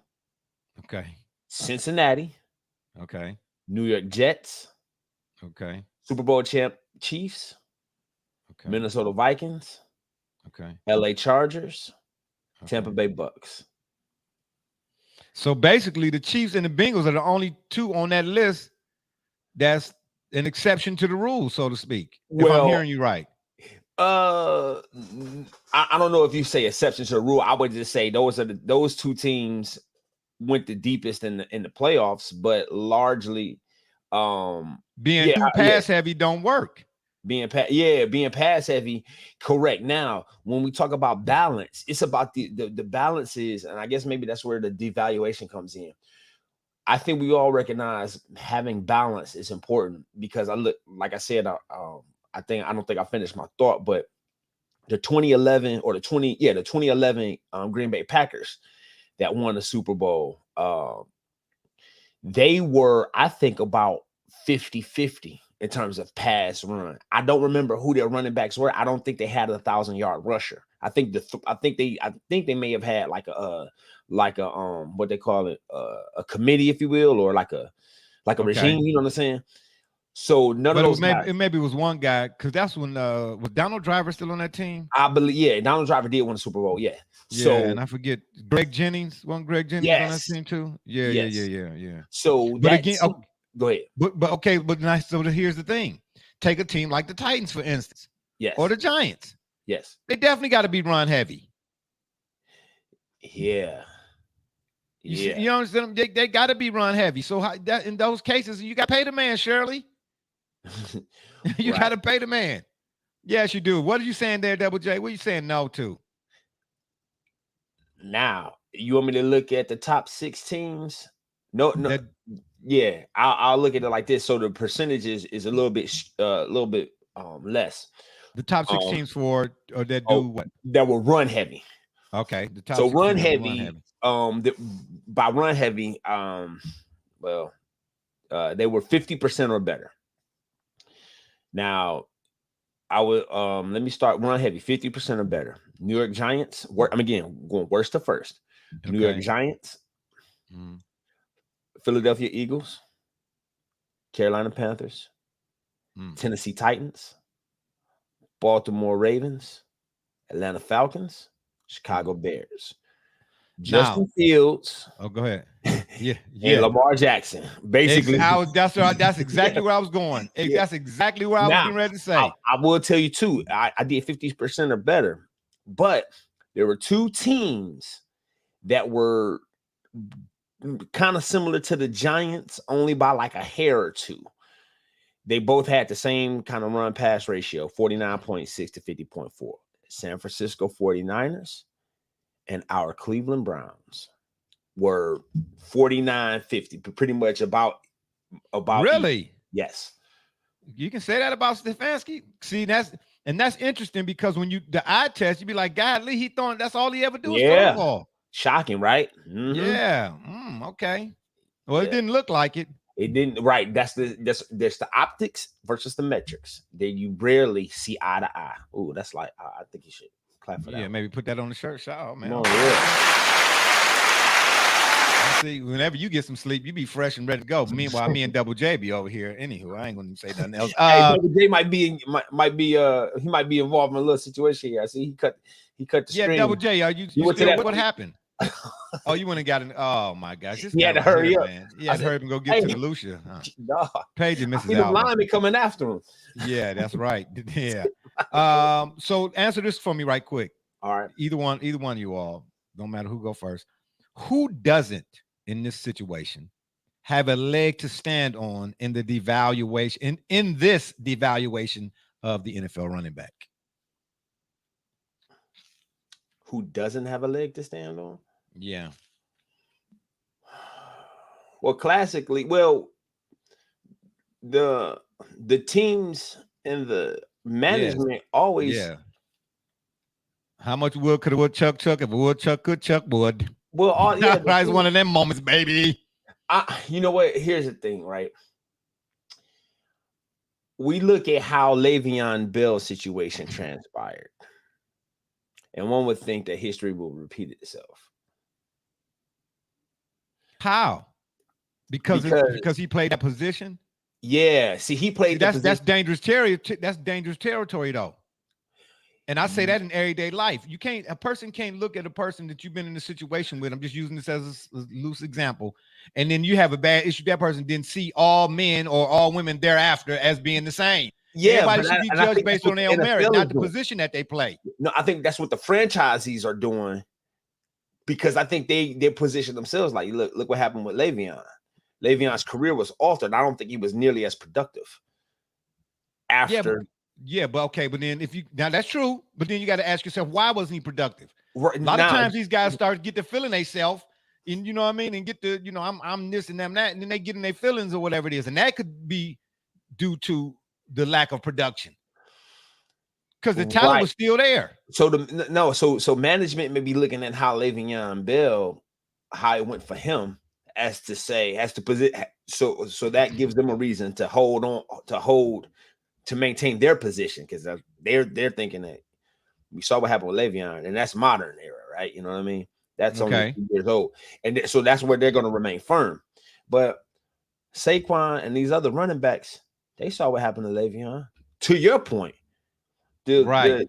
Okay. Cincinnati. Okay. New York Jets. Okay. Super Bowl champ Chiefs. Okay. Minnesota Vikings. Okay. LA Chargers. Okay. Tampa Bay Bucks. So basically, the Chiefs and the Bengals are the only 2 on that list that's an exception to the rule, so to speak. If I'm hearing you right. I don't know if you say exception to the rule. I would just say those 2 teams went the deepest in the playoffs, but largely being too pass heavy don't work. Being pass heavy, correct. Now, when we talk about balance, it's about the balances, and I guess maybe that's where the devaluation comes in. I think we all recognize having balance is important because I don't think I finished my thought, but the 2011 Green Bay Packers that won the Super Bowl, they were, I think, about 50-50 in terms of pass run. I don't remember who their running backs were. I don't think they had a 1,000-yard rusher. I think they may have had like a what they call it, a committee, if you will, or like a regime. You know what I'm saying? So none of those guys. It maybe was one guy because that's when was Donald Driver still on that team? I believe, Donald Driver did win the Super Bowl, So and I forget Greg Jennings. On that team too? Yeah. So but again, go ahead. But nice. So here's the thing: take a team like the Titans, for instance, or the Giants. Yes, they definitely got to be run heavy. Yeah. You understand? They got to be run heavy. So in those cases, you got to pay the man, Shirley. You got to pay the man. Yes, you do. What are you saying there, Double J? What are you saying no to? Now, you want me to look at the top 6 teams? No. I'll look at it like this. So the percentages is a little bit less. The top 6 teams that do what? That will run heavy. Okay. The top so run heavy. By run heavy, they were 50% or better. Now, I would let me start run heavy, 50% or better. New York Giants. I'm again going worst to first. Okay. New York Giants, Philadelphia Eagles, Carolina Panthers, Tennessee Titans, Baltimore Ravens, Atlanta Falcons, Chicago Bears. Justin Fields. Oh, go ahead. Yeah. And Lamar Jackson. Basically, that's exactly where I was going. That's exactly what I was getting ready to say. I will tell you too. I did 50% or better, but there were 2 teams that were kind of similar to the Giants, only by like a hair or 2. They both had the same kind of run pass ratio, 49.6 to 50.4. San Francisco 49ers and our Cleveland Browns were 49-50, pretty much about really even. Yes. You can say that about Stefanski. See, that's interesting because when the eye test, you'd be like, God, Lee, that's all he ever do is throw the ball. Shocking, right? Yeah. Okay. Well, it didn't look like it. It didn't. Right. That's the optics versus the metrics. That you rarely see eye to eye. Oh, that's like I think you should clap for that. Yeah, maybe put that on the shirt. Shout, man. Oh, yeah. See, whenever you get some sleep, you be fresh and ready to go. Meanwhile, me and Double J be over here. Anywho, I ain't gonna say nothing else. Hey, Double J might be he might be involved in a little situation here. I see he cut the stream. Yeah, Double J, are you still, what happened? Oh, you went and got an. Oh my gosh, he had to hurry up, man. He had to hurry up and go get to the Lucia. Nah, Paige and Mrs. The lineman coming after him. Yeah, that's right. Yeah. So answer this for me right quick. All right. Either one of you all, no matter who go first. Who doesn't in this situation have a leg to stand on in the devaluation in this devaluation of the NFL running back? Who doesn't have a leg to stand on? Yeah. Well, classically, the teams and the management always. Yeah. How much wood could a woodchuck chuck if a woodchuck could chuck wood? Well, it's one of them moments, baby. You know what? Here's the thing, right? We look at how Le'Veon Bell's situation transpired, and one would think that history will repeat itself. How? Because he played that position. Yeah. See, he played. That's dangerous territory. That's dangerous territory, though. And I say that in everyday life. A person can't look at a person that you've been in a situation with. I'm just using this as a loose example. And then you have a bad issue. That person didn't see all men or all women thereafter as being the same. Yeah, everybody should be judged based on their own merit, not the position that they play. No, I think that's what the franchisees are doing, because I think they position themselves like, look what happened with Le'Veon. Le'Veon's career was altered. I don't think he was nearly as productive after. Yeah, but okay, but then now that's true, but then you got to ask yourself, why wasn't he productive? Right, a lot of times these guys start to get the feeling themselves, and you know what I mean, and get the, I'm this and them that, and then they get in their feelings or whatever it is, and that could be due to the lack of production, because the talent was still there. So management may be looking at how Le'Veon Bell, how it went for him, so that gives them a reason to maintain their position, because they're thinking that we saw what happened with Le'Veon, and that's modern era, right? You know what I mean? That's only 2 years old, and so that's where they're going to remain firm. But Saquon and these other running backs, they saw what happened to Le'Veon. To your point, the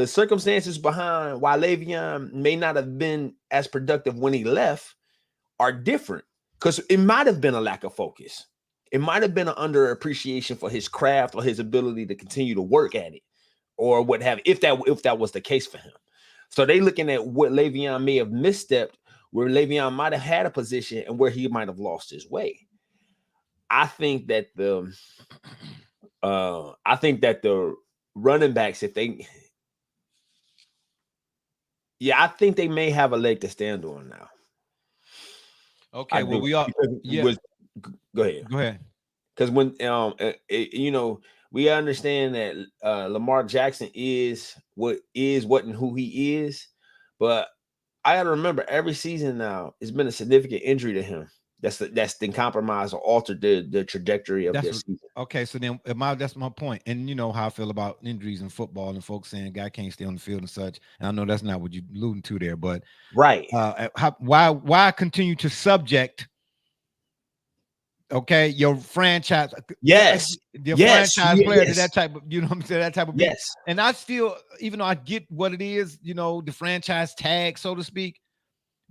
circumstances behind why Le'Veon may not have been as productive when he left are different, because it might have been a lack of focus. It might have been an underappreciation for his craft or his ability to continue to work at it, or what have you, if that was the case for him. So they looking at what Le'Veon may have misstepped, where Le'Veon might have had a position and where he might have lost his way. I think that the running backs, I think they may have a leg to stand on now. Okay, go ahead. Because when we understand that Lamar Jackson is what and who he is, but I got to remember every season now it's been a significant injury to him that's been compromised or altered the trajectory of this season. Okay, so then that's my point. And you know how I feel about injuries in football and folks saying a guy can't stay on the field and such. And I know that's not what you're alluding to there, but right. Why continue to subject your franchise franchise player to that type of, that type of beat. Yes. And I still, even though I get what it is, the franchise tag, so to speak,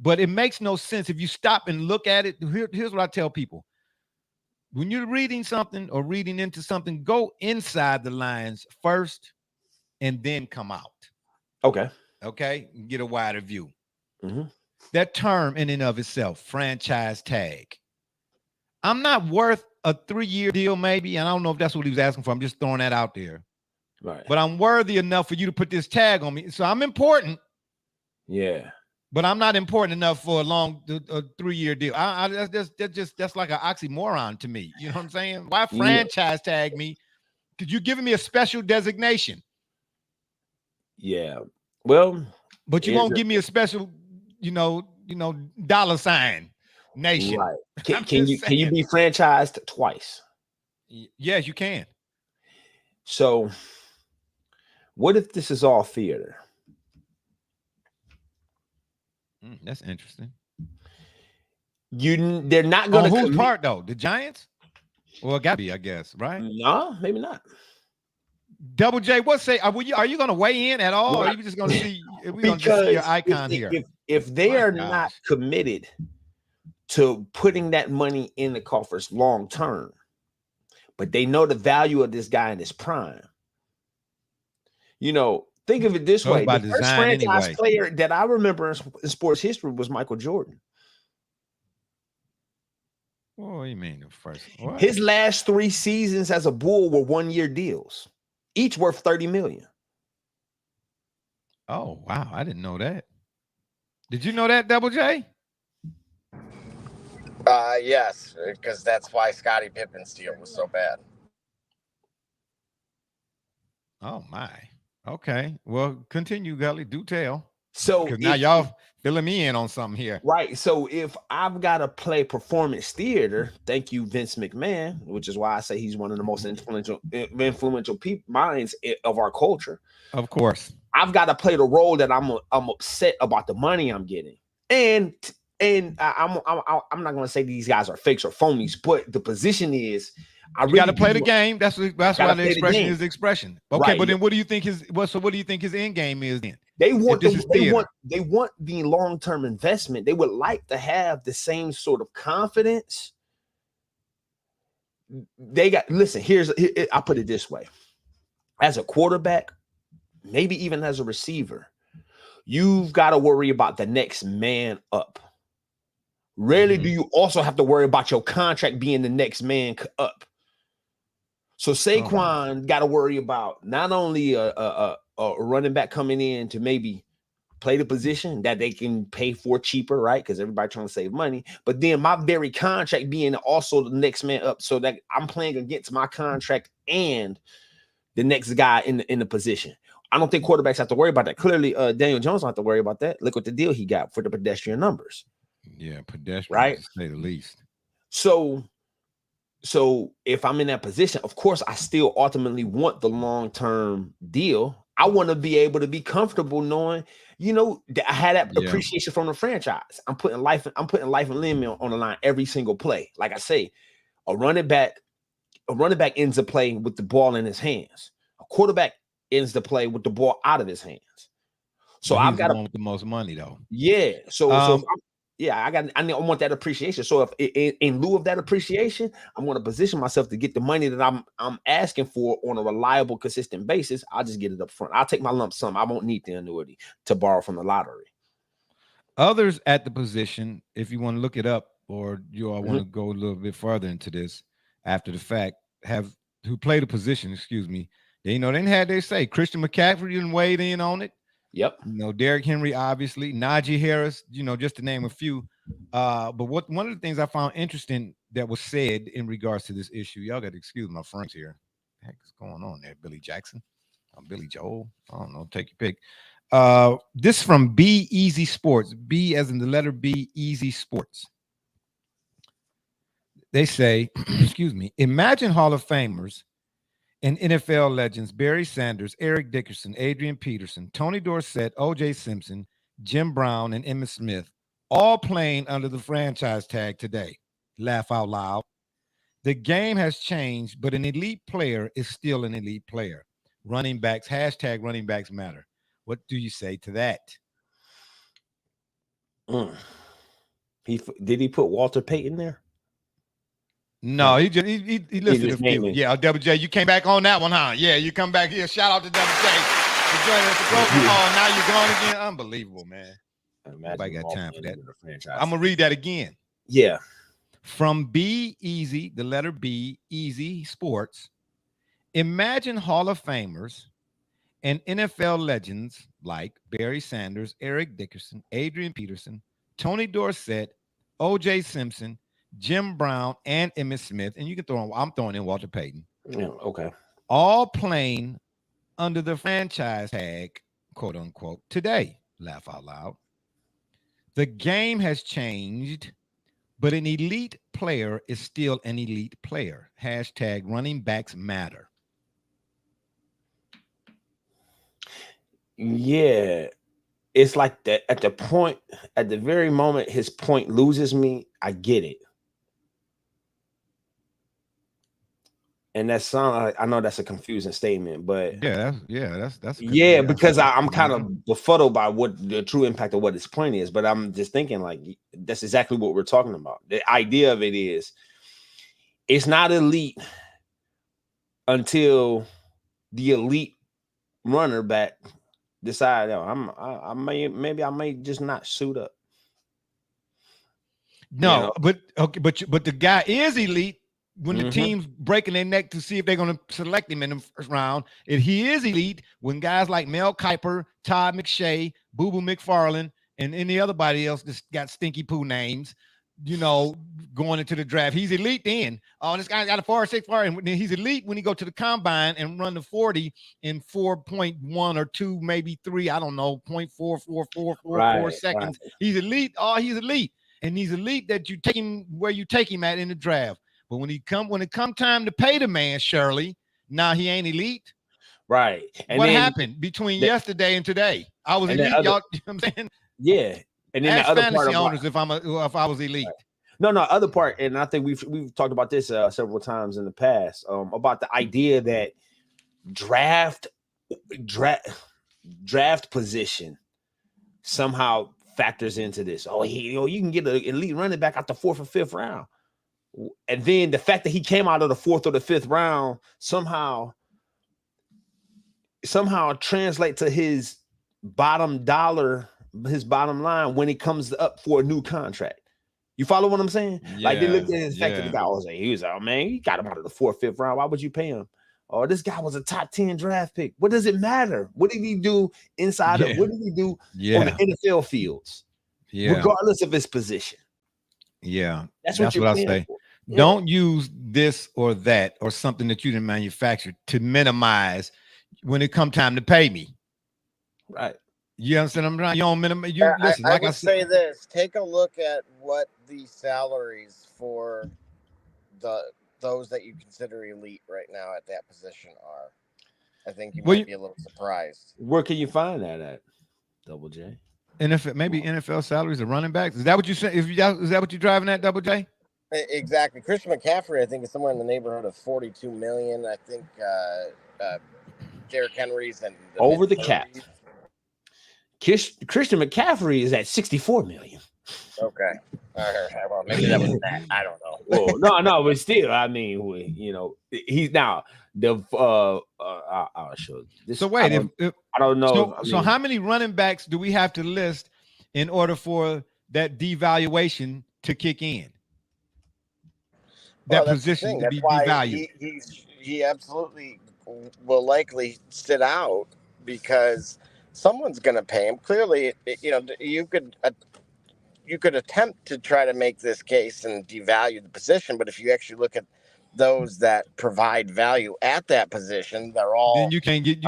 but it makes no sense if you stop and look at it. Here's what I tell people. When you're reading something or reading into something, go inside the lines first and then come out. Okay. Get a wider view. Mm-hmm. That term in and of itself, franchise tag. I'm not worth a 3-year deal, maybe. And I don't know if that's what he was asking for. I'm just throwing that out there. Right. But I'm worthy enough for you to put this tag on me. So I'm important. Yeah. But I'm not important enough for a 3-year deal. That's like an oxymoron to me. You know what I'm saying? Why franchise tag me? Because you're giving me a special designation. Yeah. Well, but you won't give me a special dollar sign nation. Right. Can you be franchised twice? Yes, you can. So what if this is all theater? That's interesting. They're not going to whose part though? The Giants? Well, it got to be, I guess, right? No, maybe not. Double J, what say? Are you going to weigh in at all, or are you just going to see? We're going to just see your icon here. If they are not committed to putting that money in the coffers long term, but they know the value of this guy in his prime. Think of it this way: the first franchise player that I remember in sports history was Michael Jordan. What do you mean the first? What? His last 3 seasons as a Bull were 1-year deals, each worth $30 million. Oh wow, I didn't know that. Did you know that, Double J? Yes, because that's why Scottie Pippen's deal was so bad. Oh my. Okay. Well, continue, Gully. Do tell. So now y'all filling me in on something here. Right. So if I've got to play performance theater, thank you, Vince McMahon, which is why I say he's one of the most influential minds of our culture. Of course. I've got to play the role that I'm upset about the money I'm getting. And I'm not going to say these guys are fakes or phonies, but the position is you got to play the game. That's why the expression is the expression. Okay, right. But then what do you think his end game is then? They want the long-term investment. They would like to have the same sort of confidence. I'll put it this way. As a quarterback, maybe even as a receiver, you've got to worry about the next man up. Rarely do you also have to worry about your contract being the next man up. So Saquon got to worry about not only a running back coming in to maybe play the position that they can pay for cheaper, right? Because everybody trying to save money. But then my very contract being also the next man up, so that I'm playing against my contract and the next guy in the position. I don't think quarterbacks have to worry about that. Clearly, Daniel Jones don't have to worry about that. Look what the deal he got for the pedestrian numbers. Yeah, pedestrian, right? To say the least. So if I'm in that position, of course, I still ultimately want the long-term deal. I want to be able to be comfortable knowing, that I had that appreciation from the franchise. I'm putting life and limb on the line every single play. Like I say, a running back ends the play with the ball in his hands. A quarterback ends the play with the ball out of his hands. So I've got the most money though. Yeah. I want that appreciation. So if in lieu of that appreciation, I'm going to position myself to get the money that I'm asking for on a reliable, consistent basis. I'll just get it up front. I'll take my lump sum. I won't need the annuity to borrow from the lottery. Others at the position, if you want to look it up, or you all want to go a little bit further into this after the fact, who play the position, they didn't have their say. Christian McCaffrey didn't weigh in on it. Yep. Derrick Henry, obviously, Najee Harris, just to name a few. But one of the things I found interesting that was said in regards to this issue, y'all got to excuse my friends here. What the heck is going on there? Billy Jackson, Billy Joel. I don't know. Take your pick. This from B Easy Sports. B as in the letter B, Easy Sports. They say, imagine Hall of Famers and NFL legends Barry Sanders, Eric Dickerson, Adrian Peterson, Tony Dorsett, O.J. Simpson, Jim Brown, and Emmitt Smith, all playing under the franchise tag today. Laugh out loud. The game has changed, but an elite player is still an elite player. Running backs, hashtag running backs matter. What do you say to that? Did he put Walter Payton there? No, he listed a few. Yeah, Double J, you came back on that one, huh? Yeah, you come back here. Shout out to Double J for joining us. Oh, now you're gone again. Unbelievable, man. Nobody got time for that. I'm gonna read that again. Yeah. From B Easy, the letter B, Easy Sports. Imagine Hall of Famers and NFL legends like Barry Sanders, Eric Dickerson, Adrian Peterson, Tony Dorsett, O.J. Simpson, Jim Brown, and Emmitt Smith, and you can I'm throwing in Walter Payton. Yeah, okay. All playing under the franchise tag, quote unquote, today. Laugh out loud. The game has changed, but an elite player is still an elite player. Hashtag running backs matter. Yeah. It's like that at the very moment his point loses me, I get it. And that sound, I know that's a confusing statement, but that's because I'm kind of befuddled by what the true impact of what his point is. But I'm just thinking like that's exactly what we're talking about. The idea of it is it's not elite until the elite runner back decide, I may just not suit up. No, but the guy is elite when the team's breaking their neck to see if they're going to select him in the first round. And he is elite when guys like Mel Kiper, Todd McShay, Boo Boo McFarland, and any other body else that's got stinky poo names, going into the draft. He's elite then. Oh, this guy got a 4.64, and he's elite when he go to the combine and run the 40 in 4.1 or 2, maybe 3, I don't know, 0.4444 seconds. Right. He's elite. Oh, he's elite. And he's elite that you take him where you take him at in the draft. But when it come time to pay the man, Shirley, now he ain't elite. Right. And what happened between yesterday and today? I was elite, y'all. You know what I'm saying? Yeah. And then ask the other fantasy part owners if I was elite. Right. No, other part, and I think we've talked about this several times in the past, about the idea that draft position somehow factors into this. Oh, you can get an elite running back out the 4th or 5th round. And then the fact that he came out of the 4th or the 5th round somehow translate to his bottom dollar, his bottom line when it comes up for a new contract. You follow what I'm saying? Yeah, like they looked at his fact that the guy was like, he got him out of the 4th, 5th round. Why would you pay him? Oh, this guy was a top 10 draft pick. What does it matter? What did he do inside of? What did he do on the NFL fields? Regardless of his position. Yeah, that's what I say. Yeah. Don't use this or that or something that you didn't manufacture to minimize when it come time to pay me. Right. You understand? I'm trying. You don't minimize. Listen. I would say this: take a look at what the salaries for those that you consider elite right now at that position are. I think you might be a little surprised. Where can you find that at? Double J. NFL, maybe NFL salaries of running backs. Is that what you say? Is that what you're driving at, Double J? Exactly. Christian McCaffrey, I think, is somewhere in the neighborhood of $42 million. I think Derrick Henry's and over the cap. Christian McCaffrey is at $64 million. Okay. All right. Well, maybe that was that. I don't know. Well, no, but still, I mean, he's now the. I'll show you. This, so wait, I don't know. So how many running backs do we have to list in order for that devaluation to kick in? That position to be devalued. He absolutely will likely sit out because someone's going to pay him. Clearly, you could attempt to try to make this case and devalue the position, but if you actually look at those that provide value at that position, they're all. Then you can't get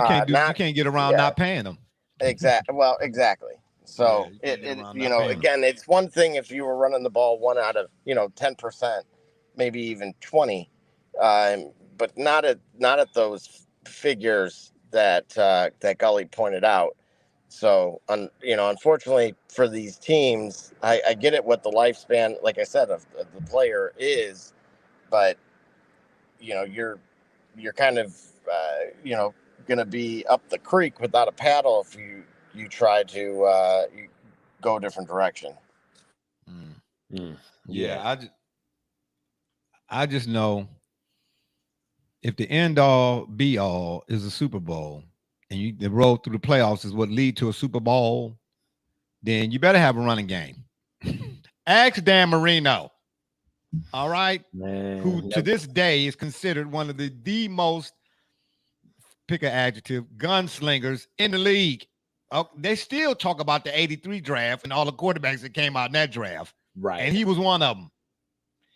around not paying them. Exactly. Well, exactly. So again, it's one thing if you were running the ball 1 out of 10%. Maybe even 20, but not at those figures that Gully pointed out. So, unfortunately for these teams, I get it what the lifespan, like I said, of the player is, but you're kind of going to be up the creek without a paddle if you try to you go a different direction. Yeah, I just know if the end all be all is a Super Bowl and the road through the playoffs is what lead to a Super Bowl, then you better have a running game. Ask Dan Marino, all right, who to this day is considered one of the most, pick an adjective, gunslingers in the league. They still talk about the 83 draft and all the quarterbacks that came out in that draft. Right. And he was one of them.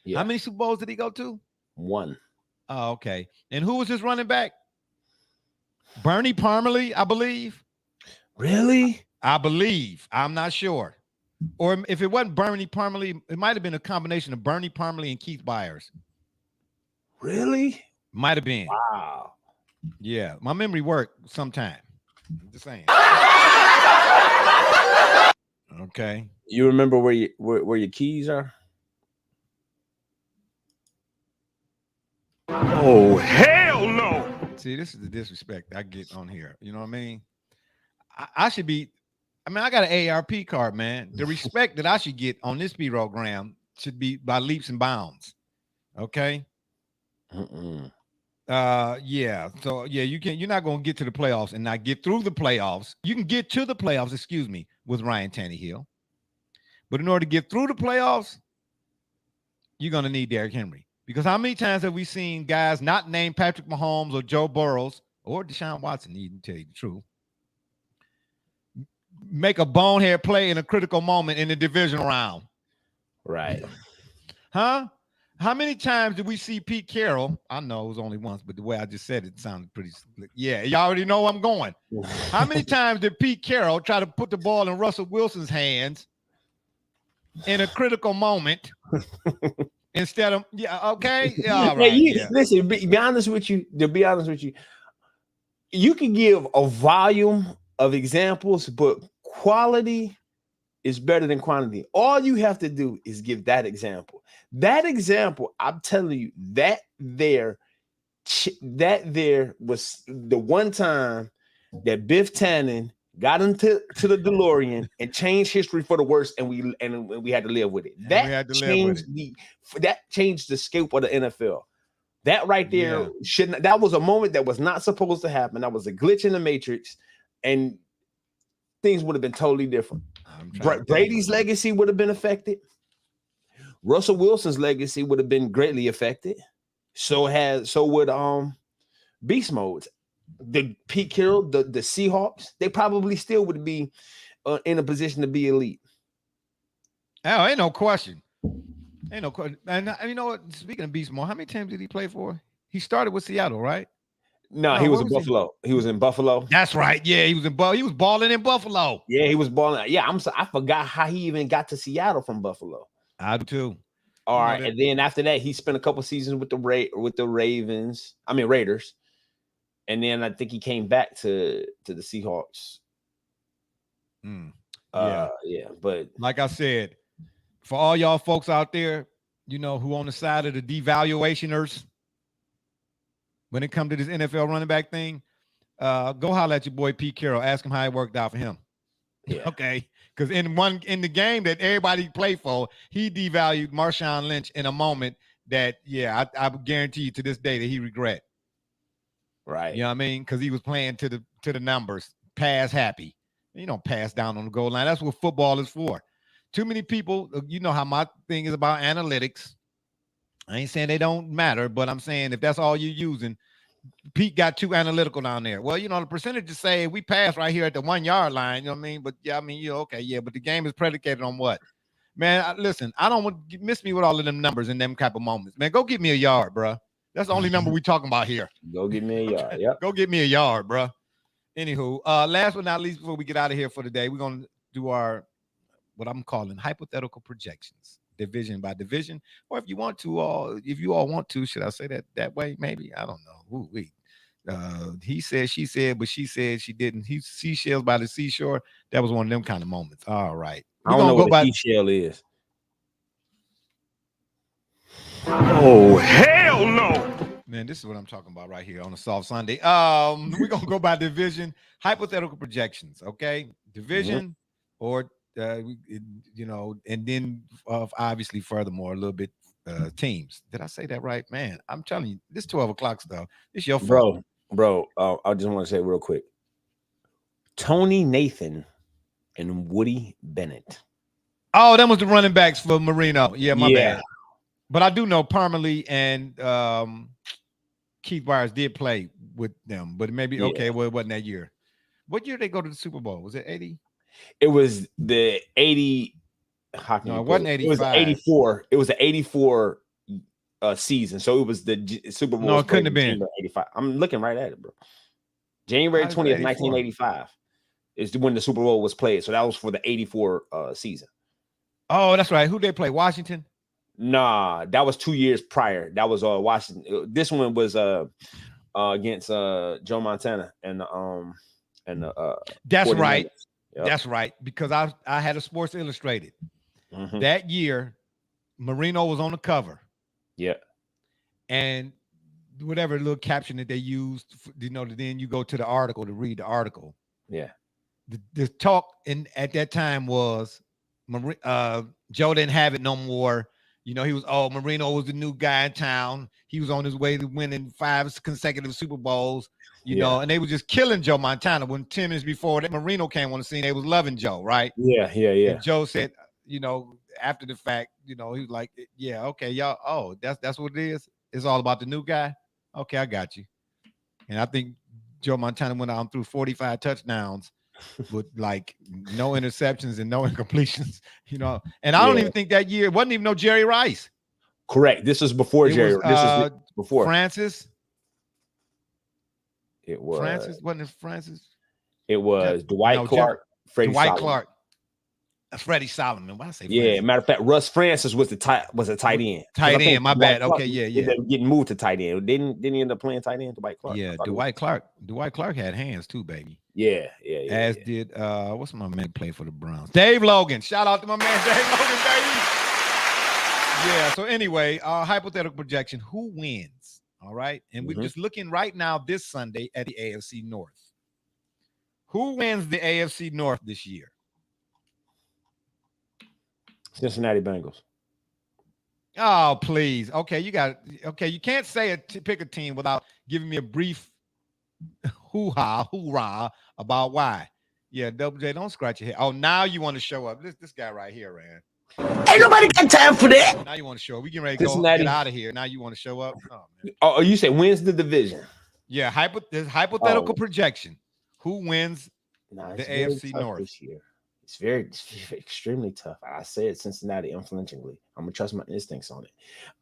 Yeah. How many Super Bowls did he go to? 1. Oh, okay. And who was his running back? Bernie Parmalee, I believe. Really? I believe. I'm not sure. Or if it wasn't Bernie Parmalee, it might have been a combination of Bernie Parmalee and Keith Byers. Really? Might have been. Wow. Yeah, my memory worked sometime. I'm just saying. Okay. You remember where your keys are? Oh, hell no. See, this is the disrespect I get on here. You know what I mean? I should be, I mean, I got an ARP card, man. The respect that I should get on this program should be by leaps and bounds. Okay. Yeah. So yeah, you're not gonna get to the playoffs and not get through the playoffs. You can get to the playoffs, excuse me, with Ryan Tannehill. But in order to get through the playoffs, you're gonna need Derrick Henry. Because how many times have we seen guys not named Patrick Mahomes or Joe Burrows or Deshaun Watson, even to tell you the truth, make a bonehead play in a critical moment in the division round? Right. Huh? How many times did we see Pete Carroll? I know it was only once, but the way I just said it sounded pretty slick. Yeah, you already know where I'm going. How many times did Pete Carroll try to put the ball in Russell Wilson's hands in a critical moment instead of, okay? Yeah, all right. Listen, be honest with you. To be honest with you, you can give a volume of examples, but quality is better than quantity. All you have to do is give that example. That example, I'm telling you, that there was the one time that Biff Tannen got into the DeLorean and changed history for the worse, and we had to live with it. That changed the scope of the NFL. That right there shouldn't. That was a moment that was not supposed to happen. That was a glitch in the matrix, and things would have been totally different. Brady's legacy would have been affected. Russell Wilson's legacy would have been greatly affected. So would Beast Modes. The Pete Carroll, the Seahawks, they probably still would be in a position to be elite. Oh, ain't no question. Ain't no question. And you know what? Speaking of Beast Mode, how many teams did he play for? He started with Seattle, right? No, he was in Buffalo. He was in Buffalo. That's right. Yeah, he was balling in Buffalo. Yeah, he was balling. Yeah, I forgot how he even got to Seattle from Buffalo. I do too. All right, and then after that, he spent a couple seasons with the Raiders, and then I think he came back to the Seahawks. Yeah, but like I said, for all y'all folks out there, you know, who on the side of the devaluationers, when it comes to this NFL running back thing, go holler at your boy Pete Carroll. Ask him how it worked out for him. Yeah. Okay. Because in the game that everybody played for, he devalued Marshawn Lynch in a moment that, I guarantee you to this day that he regret. Right. You know what I mean? Because he was playing to the numbers, pass happy. You don't pass down on the goal line. That's what football is for. Too many people, you know how my thing is about analytics. I ain't saying they don't matter, but I'm saying if that's all you're using, Pete got too analytical down there. Well, you know, the percentages say we pass right here at the 1 yard line. You know what I mean? But but the game is predicated on what? Man, listen, I don't want to miss me with all of them numbers in them type of moments. Man, go get me a yard, bro. That's the only number we talking about here. Go get me a yard. Yep. Go get me a yard, bro. Anywho, last but not least, before we get out of here for the day, we're gonna do our what I'm calling hypothetical projections, division by division, or if you all want to, should I say that way? Maybe, I don't know. He said, she said, but she said she didn't. He seashells by the seashore. That was one of them kind of moments. All right, I don't know what a seashell is. Oh, hell no. Man, this is what I'm talking about right here on a soft Sunday. We're gonna go by division, hypothetical projections. Okay, division, or and then obviously furthermore a little bit teams. Did I say that right? Man, I'm telling you, this 12 o'clock stuff. It's your fault, bro. I just want to say real quick, Tony Nathan and Woody Bennett. Oh, that was the running backs for Marino. Yeah, my bad. But I do know Parmalee and Keith Byers did play with them, but maybe well, it wasn't that year. What year did they go to the Super Bowl? Was it 80? It was the 80. No, it wasn't 85. It was 84. It was the 84 season. So it was the Super Bowl. No, it couldn't have been 85. I'm looking right at it, bro. January 20th, 1985 is when the Super Bowl was played. So that was for the 84 season. Oh, that's right. Who they play? Washington? Nah, that was 2 years prior. That was Washington. This one was against Joe Montana and that's 49ers. right. Yep. That's right. Because I had a Sports Illustrated that year. Marino was on the cover. Yeah. And whatever little caption that they used, then you go to the article to read the article. Yeah. The talk at that time was Joe didn't have it no more. He was, Marino was the new guy in town. He was on his way to winning 5 consecutive Super Bowls, you know, and they were just killing Joe Montana. When 10 minutes before that Marino came on the scene, they was loving Joe, right? Yeah. And Joe said, after the fact, he was like, yeah, okay, y'all, that's what it is. It's all about the new guy. Okay, I got you. And I think Joe Montana went out and threw 45 touchdowns with like no interceptions and no incompletions, And I don't even think that year, it wasn't even no Jerry Rice. Correct. This was before Jerry. This was before Francis. It was Francis, wasn't it Francis? It was Dwight Clark, Freddie Dwight Solomon. Clark. Freddie Solomon. Why I say yeah, Francis? Matter of fact, Russ Francis was a tight end. Tight end, my bad. Clark, okay, yeah. Getting moved to tight end. Didn't he end up playing tight end? Dwight Clark. Yeah, Dwight Clark had hands too, baby. Yeah. As did what's my man play for the Browns? Dave Logan. Shout out to my man Dave Logan, baby. Yeah. So anyway, hypothetical projection: who wins? All right, and we're just looking right now this Sunday at the AFC North. Who wins the AFC North this year? Cincinnati Bengals. Oh, please. Okay, you can't say pick a team without giving me a brief hoorah about why. Yeah, Double J, don't scratch your head. Oh, now you want to show up. This guy right here, man. Ain't nobody got time for that. Now you want to show up. We getting ready to get out of here. Now you want to show up. Oh, man. Oh, you say wins the division? Yeah, hypothetical projection. Who wins the AFC North this year? It's very extremely tough. I said Cincinnati unflinchingly. I'm gonna trust my instincts on it.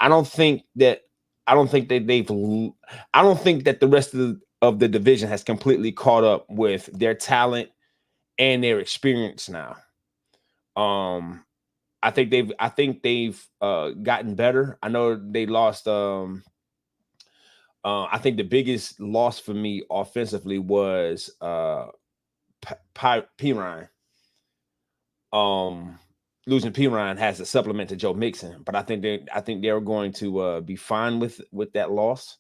I don't think that the rest of the division has completely caught up with their talent and their experience now. I think they've gotten better. I know they lost. I think the biggest loss for me offensively was Pirine. Losing Pirine has a supplement to Joe Mixon, but I think they're going to be fine with that loss.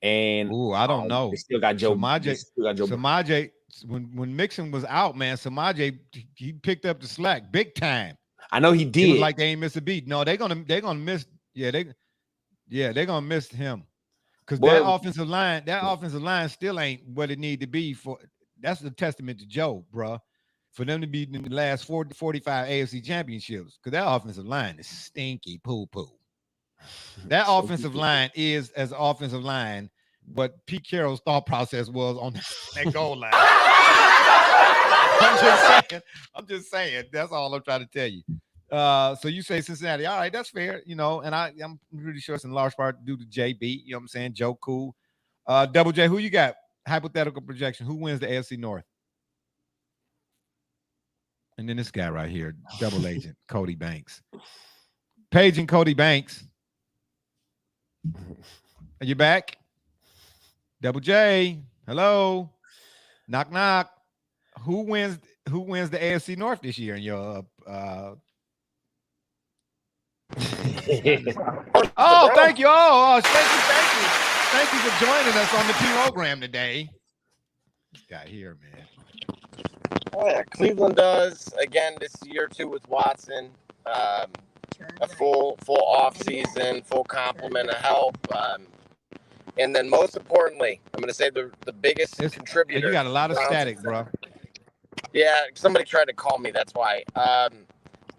And I don't know. They still got Joe. Samaje, when Mixon was out, man, Samaje he picked up the slack big time. I know he did. It was like they ain't missed a beat. No, they're gonna miss. They're gonna miss him because that offensive line still ain't what it need to be for. That's a testament to Joe, bro. For them to be in the last 45 AFC championships, because that offensive line is stinky poo-poo. That offensive line is as offensive line what Pete Carroll's thought process was on that goal line. I'm just saying. That's all I'm trying to tell you. So you say Cincinnati. All right, that's fair. And I'm pretty sure it's in large part due to JB. You know what I'm saying? Joe Cool. Double J, who you got? Hypothetical projection. Who wins the AFC North? And then this guy right here, double agent, Cody Banks. Paige and Cody Banks. Are you back? Double J. Hello. Knock, knock. Who wins the AFC North this year in your oh, thank you. Thank you for joining us on the program today. This guy here, man. Oh, yeah, Cleveland does again this year too with Watson. A full off season, full complement of help, and then most importantly, I'm going to say the biggest contributor. You got a lot of static, bro. Yeah, somebody tried to call me. That's why.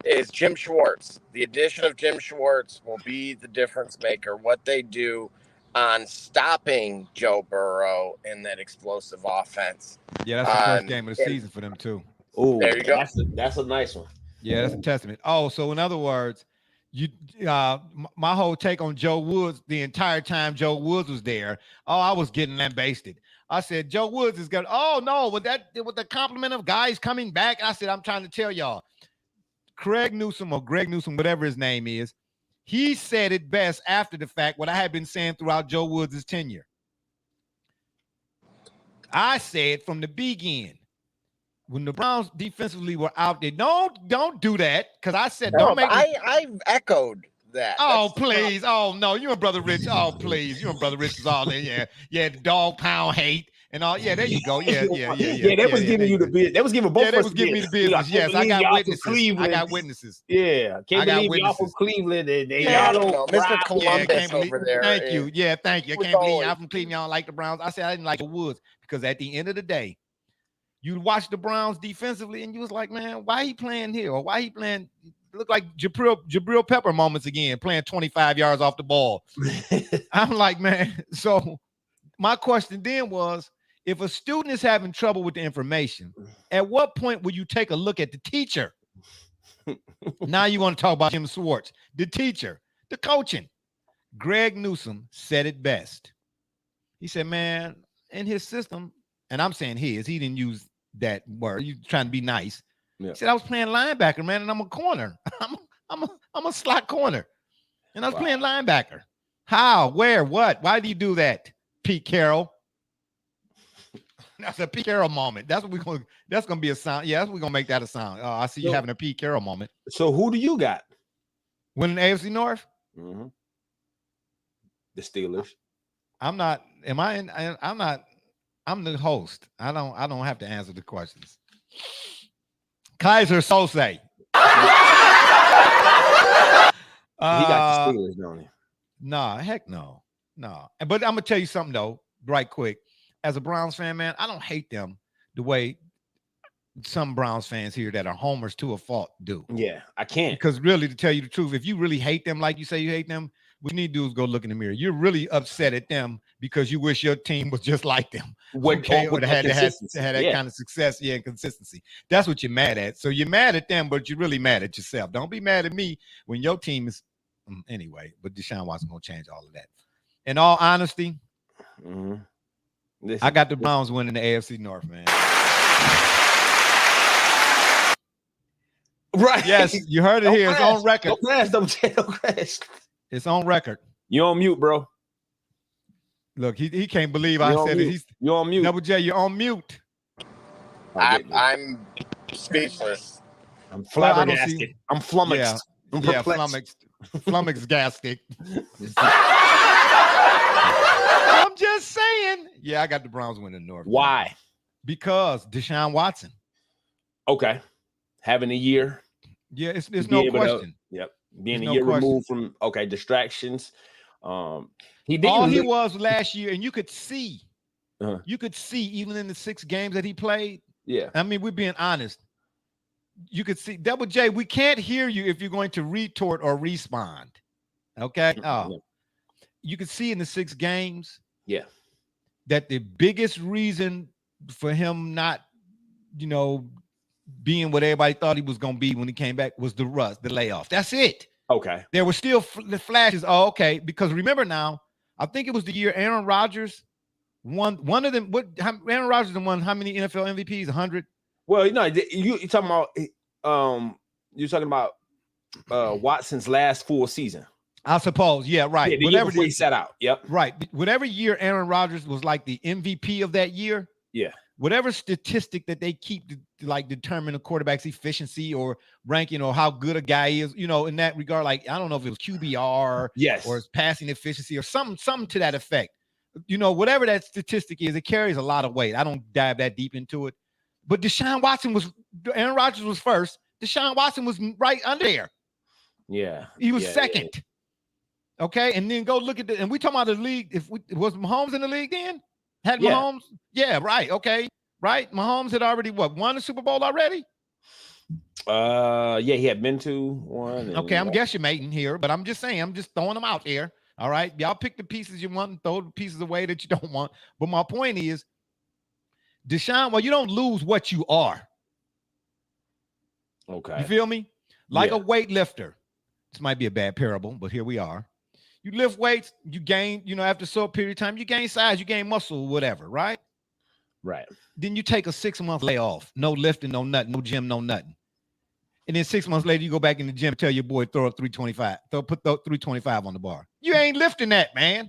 Is Jim Schwartz. The addition of Jim Schwartz will be the difference maker. What they do on stopping Joe Burrow in that explosive offense. Yeah, that's the first game of the season for them too. Oh, there you go. That's a nice one. Yeah, that's a testament. Oh, so in other words, my whole take on Joe Woods the entire time Joe Woods was there. Oh, I was getting lambasted. I said Joe Woods is good. Oh no, with the compliment of guys coming back. I said I'm trying to tell y'all. Craig Newsom or Greg Newsom, whatever his name is, he said it best after the fact, what I had been saying throughout Joe Woods' tenure. I said from the beginning, when the Browns defensively were out there, don't do that, because I said don't make. I've echoed that. Oh, please. Oh, no. You and Brother Rich. Oh, please. You and Brother Rich is all in. Yeah. The dog pound hate and all. Yeah, there you go. Yeah. They was giving you the business. They was giving both. Yeah, they was giving me the business. Yes, I got witnesses. I got witnesses. Yeah, can't believe y'all from Cleveland. Y'all Mr. Columbus over there. Thank you. Yeah, thank you. I can't believe y'all from Cleveland. Y'all like the Browns. I said I didn't like the Woods because at the end of the day, you watch the Browns defensively and you was like, man, why he playing here or why he playing? Look like Jabril Pepper moments again, playing 25 yards off the ball. I'm like, man. So my question then was, if a student is having trouble with the information, at what point will you take a look at the teacher? Now you want to talk about Jim Schwartz, the teacher, the coaching. Greg Newsom said it best. He said, man, in his system, and I'm saying he didn't use that word. You trying to be nice. Yeah. He said, I was playing linebacker, man, and I'm a corner. I'm a slot corner. And I was playing linebacker. How? Where? What? Why do you do that, Pete Carroll? That's a Pete Carroll moment. That's gonna be a sound. Yeah, we're gonna make that a sound. Oh, I see you having a Pete Carroll moment. So who do you got? Winning the AFC North? Mm-hmm. The Steelers. I'm not. Am I in? I'm not. I'm the host. I don't have to answer the questions. Kaiser Sose. He got the Steelers, don't he? Nah, heck no. But I'm gonna tell you something though, right quick. As a Browns fan, man, I don't hate them the way some Browns fans here that are homers to a fault do. Yeah, I can't. Because really, to tell you the truth, if you really hate them like you say you hate them, what you need to do is go look in the mirror. You're really upset at them because you wish your team was just like them. Would had that kind of success, and consistency. That's what you're mad at. So you're mad at them, but you're really mad at yourself. Don't be mad at me when your team is anyway. But Deshaun Watson gonna change all of that. In all honesty, I got the Browns winning the AFC North, man. Right? Yes, you heard it here. It's on record. Don't crash. It's on record. You're on mute, bro. Look, he can't believe I said it. You're on mute. Double J, you're on mute. I'm speechless. I'm flabbergasted. I'm flummoxed. Yeah, flummoxed gastic. I'm just saying. Yeah, I got the Browns winning North. Why? Because Deshaun Watson. Okay. Having a year. Yeah, it's no question. Being a year removed from distractions. He was last year, and you could see, even in the 6 games that he played. Yeah. I mean, we're being honest. You could see, Double J, we can't hear you if you're going to retort or respond. Okay. You could see in the 6 games. Yeah. That the biggest reason for him not, being what everybody thought he was going to be when he came back was the layoff. That's it. Okay. There were still the flashes. Oh, okay. Because remember now, I think it was the year Aaron Rodgers won. One of them. Aaron Rodgers won how many NFL MVPs? 100. Well, you're talking about Watson's last full season. I suppose. Yeah. Right. Yeah, whatever he sat out. Yep. Right. Whatever year Aaron Rodgers was like the MVP of that year. Yeah. Whatever statistic that they keep to like determine a quarterback's efficiency or ranking or how good a guy is, in that regard, like, I don't know if it was QBR or his passing efficiency or something to that effect. Whatever that statistic is, it carries a lot of weight. I don't dive that deep into it. But Aaron Rodgers was first. Deshaun Watson was right under there. Yeah. He was second. Yeah. Okay. And then go look at and we talking about the league. Was Mahomes in the league then? Had Mahomes? Yeah, right. Okay. Right. Mahomes had already won the Super Bowl already? He had been to one. Okay, I'm guesstimating here, but I'm just saying, I'm just throwing them out there. All right. Y'all pick the pieces you want and throw the pieces away that you don't want. But my point is, Deshaun, you don't lose what you are. Okay. You feel me? Like a weightlifter. This might be a bad parable, but here we are. You lift weights, you gain, after a short period of time, you gain size, you gain muscle, whatever, right? Right. Then you take a 6-month layoff. No lifting, no nothing, no gym, no nothing. And then 6 months later, you go back in the gym and tell your boy throw up 325. Put 325 on the bar. You ain't lifting that, man.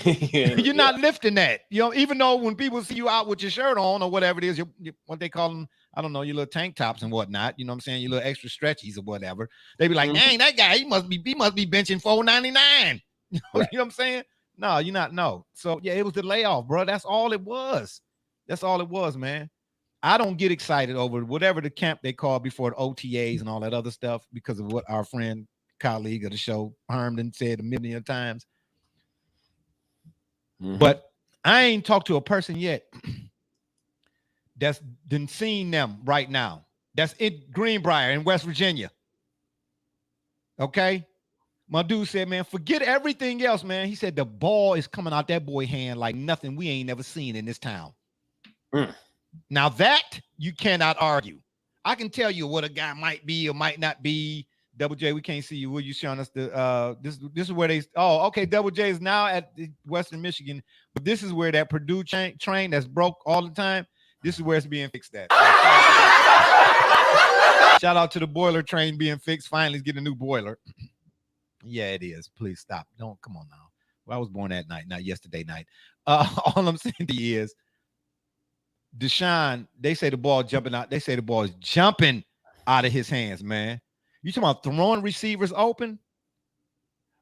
You're not lifting that. You know, even though when people see you out with your shirt on or whatever it is, what they call them, I don't know, your little tank tops and whatnot. You know what I'm saying? Your little extra stretchies or whatever. They be like, dang, that guy, he must be benching 499. You know what I'm saying? No, you're not. No. So yeah, it was the layoff, bro. That's all it was. That's all it was, man. I don't get excited over whatever the camp they call before the OTAs and all that other stuff because of what our friend, colleague of the show, Hermden, said a million times. But I ain't talked to a person yet that's been seeing them right now. That's in Greenbrier in West Virginia. Okay? My dude said, man, forget everything else, man. He said the ball is coming out that boy hand like nothing we ain't never seen in this town. Now that you cannot argue. I can tell you what a guy might be or might not be. Double J, we can't see you. Will you showing us the this is where they okay. Double J is now at Western Michigan, but this is where that Purdue train that's broke all the time. This is where it's being fixed at. Shout out to the boiler train being fixed. Finally, it's getting a new boiler. Yeah, it is. Please stop. Don't come on now. Well, I was born that night, not yesterday night. All I'm saying to you is Deshaun, they say the ball jumping out. They say the ball is jumping out of his hands, man. You talking about throwing receivers open?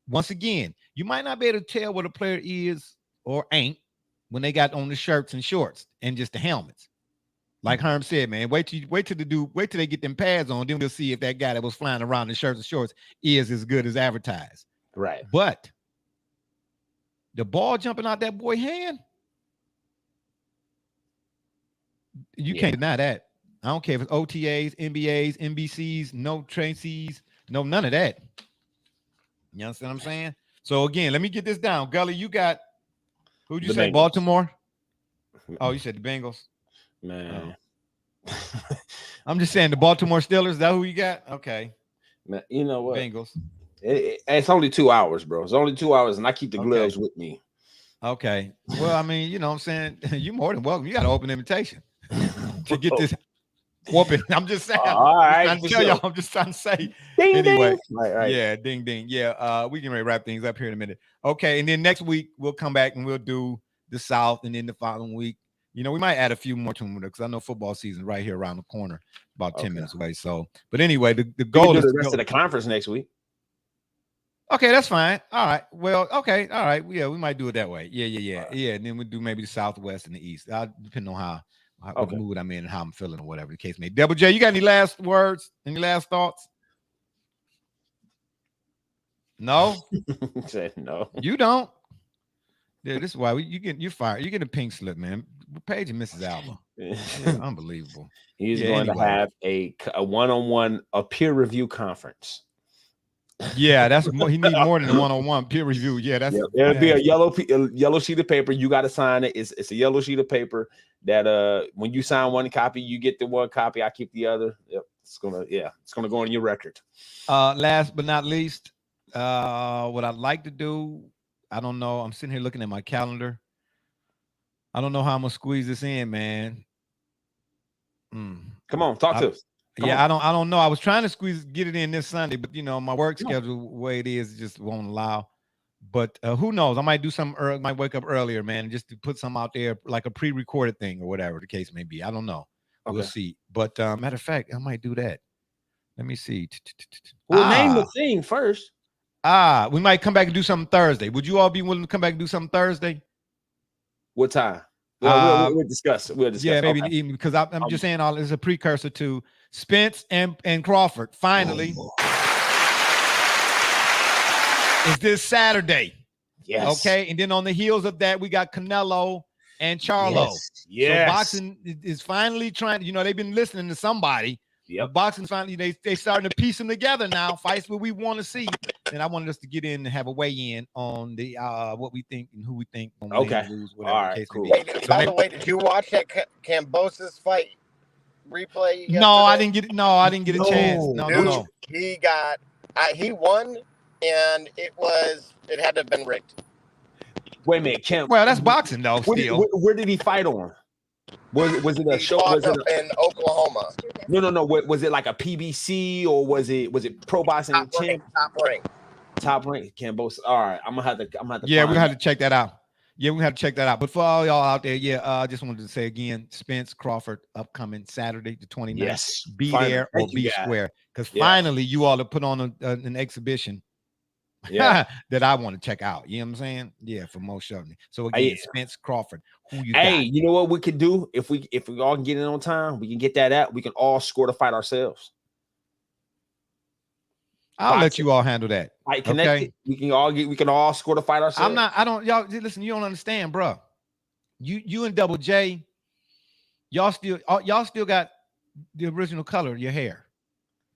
Once again, you might not be able to tell what a player is or ain't when they got on the shirts and shorts and just the helmets. Like Herm said, man, wait till they get them pads on, then we'll see if that guy that was flying around in shirts and shorts is as good as advertised. Right. But the ball jumping out that boy hand, you can't deny that. I don't care if it's OTAs, NBAs, NBCs, no Tracy's, no none of that. You understand what I'm saying? So again, let me get this down. Gully, you got who'd you say? Bengals. Baltimore? Oh, you said the Bengals. Man. Oh. I'm just saying the Baltimore Steelers. Is that who you got? Okay. Man, you know what? Bengals. It's only 2 hours, bro. It's only 2 hours, and I keep the gloves with me. Okay. Well, I mean, you know what I'm saying? You're more than welcome. You got an open invitation to get this whooping. I'm just saying. I'm just trying to say. Ding, anyway. Ding. Right. Yeah, ding, ding. Yeah, we can wrap things up here in a minute. Okay, and then next week we'll come back and we'll do the South, and then the following week, you know, we might add a few more to them because I know football season right here around the corner, about 10 minutes away. So, but anyway, the goal is the rest of the conference next week. Okay, that's fine. All right. Well, okay. All right. Yeah, we might do it that way. Yeah. And then we'll do maybe the Southwest and the East. Depending on how what mood I'm in and how I'm feeling or whatever the case may be. Double J, you got any last words? Any last thoughts? No? Said no. You don't? Yeah, this is why you're fired. You get a pink slip, man. Paige and Mrs. Alba. Yeah, unbelievable. He's going to have a one-on-one, a peer review conference. Yeah, that's more. He needs more than a one-on-one peer review. Yeah, that's it'll be a yellow sheet of paper. You got to sign it. It's a yellow sheet of paper that when you sign one copy, you get the one copy. I keep the other. Yep, it's gonna go on your record. Last but not least, what I'd like to do, I don't know. I'm sitting here looking at my calendar. I don't know how I'm gonna squeeze this in, man. Come on, talk to us. I don't know. I was trying to get it in this Sunday, but you know, my work schedule, the way it is, just won't allow. But who knows? I might do something early, might wake up earlier, man, just to put something out there, like a pre-recorded thing or whatever the case may be. I don't know. Okay. We'll see. But matter of fact, I might do that. Let me see. Well, name the thing first. We might come back and do something Thursday. Would you all be willing to come back and do something Thursday? What time? We'll discuss it. Yeah, maybe in the evening, because I'm just saying all is a precursor to Spence and Crawford. Finally, is this Saturday? Yes. Okay, and then on the heels of that, we got Canelo and Charlo. Yes. So boxing is finally trying. You know, they've been listening to somebody. Yep. Boxing finally they starting to piece them together now. Fights what we want to see. And I wanted us to get in and have a weigh-in on the what we think and who we think. Okay. Lose, all right. Cool. Hey, by the way, did you watch that Kambosos fight replay yesterday? No, I didn't get it. No, I didn't get a chance. No. He won, and it had to have been rigged. Wait a minute, well, that's boxing though. Where did he fight on? Was it a show? Was it in Oklahoma? Oklahoma. No. What was it, like a PBC or was it pro boxing champ? Top rank. Can't boast. All right, I'm gonna have to. Yeah, we have to check that out. Yeah, we have to check that out. But for all y'all out there, I just wanted to say again, Spence Crawford upcoming Saturday the 29th. Yes, be there or be square, because finally you all have put on an exhibition. That I want to check out. You know what I'm saying? Yeah, for most of me. So again, Spence Crawford. Who you got? You know what we could do if we all can get in on time? We can get that out. We can all score the fight ourselves. I'll let you all handle that. Right, connected. Okay? We can all score the fight ourselves. Y'all listen, you don't understand, bro. You and Double J, y'all still got the original color of your hair.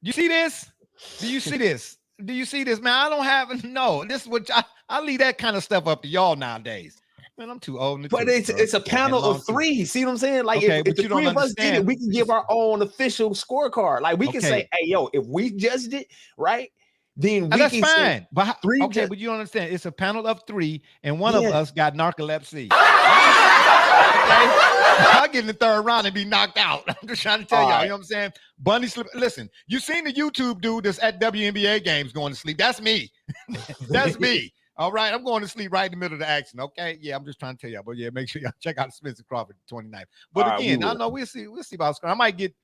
You see this? Do you see this? Do you see this, man? I don't have this is what I leave that kind of stuff up to y'all nowadays. Man, I'm too old. But it's a panel of three. See what I'm saying? Like, if the three of us did it, we can give our own official scorecard. Like, we can say, hey, yo, if we judged it, right? Then that's fine. But but you don't understand. It's a panel of three, and one of us got narcolepsy. I'll get in the third round and be knocked out. I'm just trying to tell y'all, you know what I'm saying? Bunny slip. Listen, you seen the YouTube dude that's at WNBA games going to sleep. That's me. That's me. All right, I'm going to sleep right in the middle of the action. Okay, yeah, I'm just trying to tell y'all. But yeah, make sure y'all check out Spencer Crawford 29th. But again, I know we'll see about score. I might get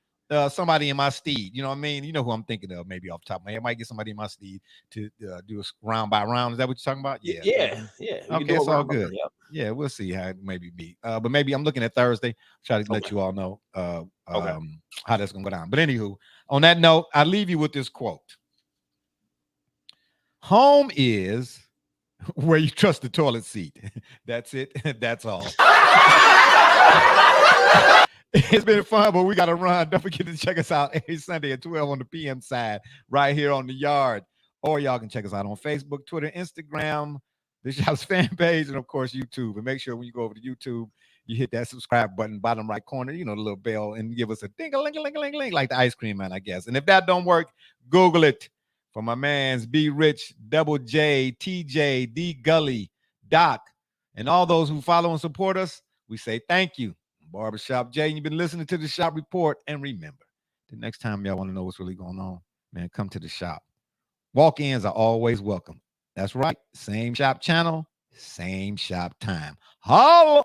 somebody in my steed. You know what I mean? You know who I'm thinking of, maybe off the top of my head. I might get somebody in my steed to do a round by round. Is that what you're talking about? Yeah. Okay, it's all good. Yeah, we'll see how it maybe be. But maybe I'm looking at Thursday. Try to let you all know how that's gonna go down. But anywho, on that note, I leave you with this quote: "Home is where you trust the toilet seat." That's it. That's all. It's been fun, but we got to run. Don't forget to check us out every Sunday at 12 on the PM side, right here on the Yard. Or y'all can check us out on Facebook, Twitter, Instagram, the shop's fan page, and of course YouTube. And make sure when you go over to YouTube, you hit that subscribe button, bottom right corner, the little bell, and give us a ding-a-ling-a-ling-a-ling, like the ice cream man, I guess. And if that don't work, Google it. For my mans, B Rich, Double J, TJ, D Gully, Doc, and all those who follow and support us, we say thank you. Barbershop Jay, you've been listening to the Shop Report. And remember, the next time y'all want to know what's really going on, man, come to the shop. Walk-ins are always welcome. That's right. Same shop channel, same shop time. Holla!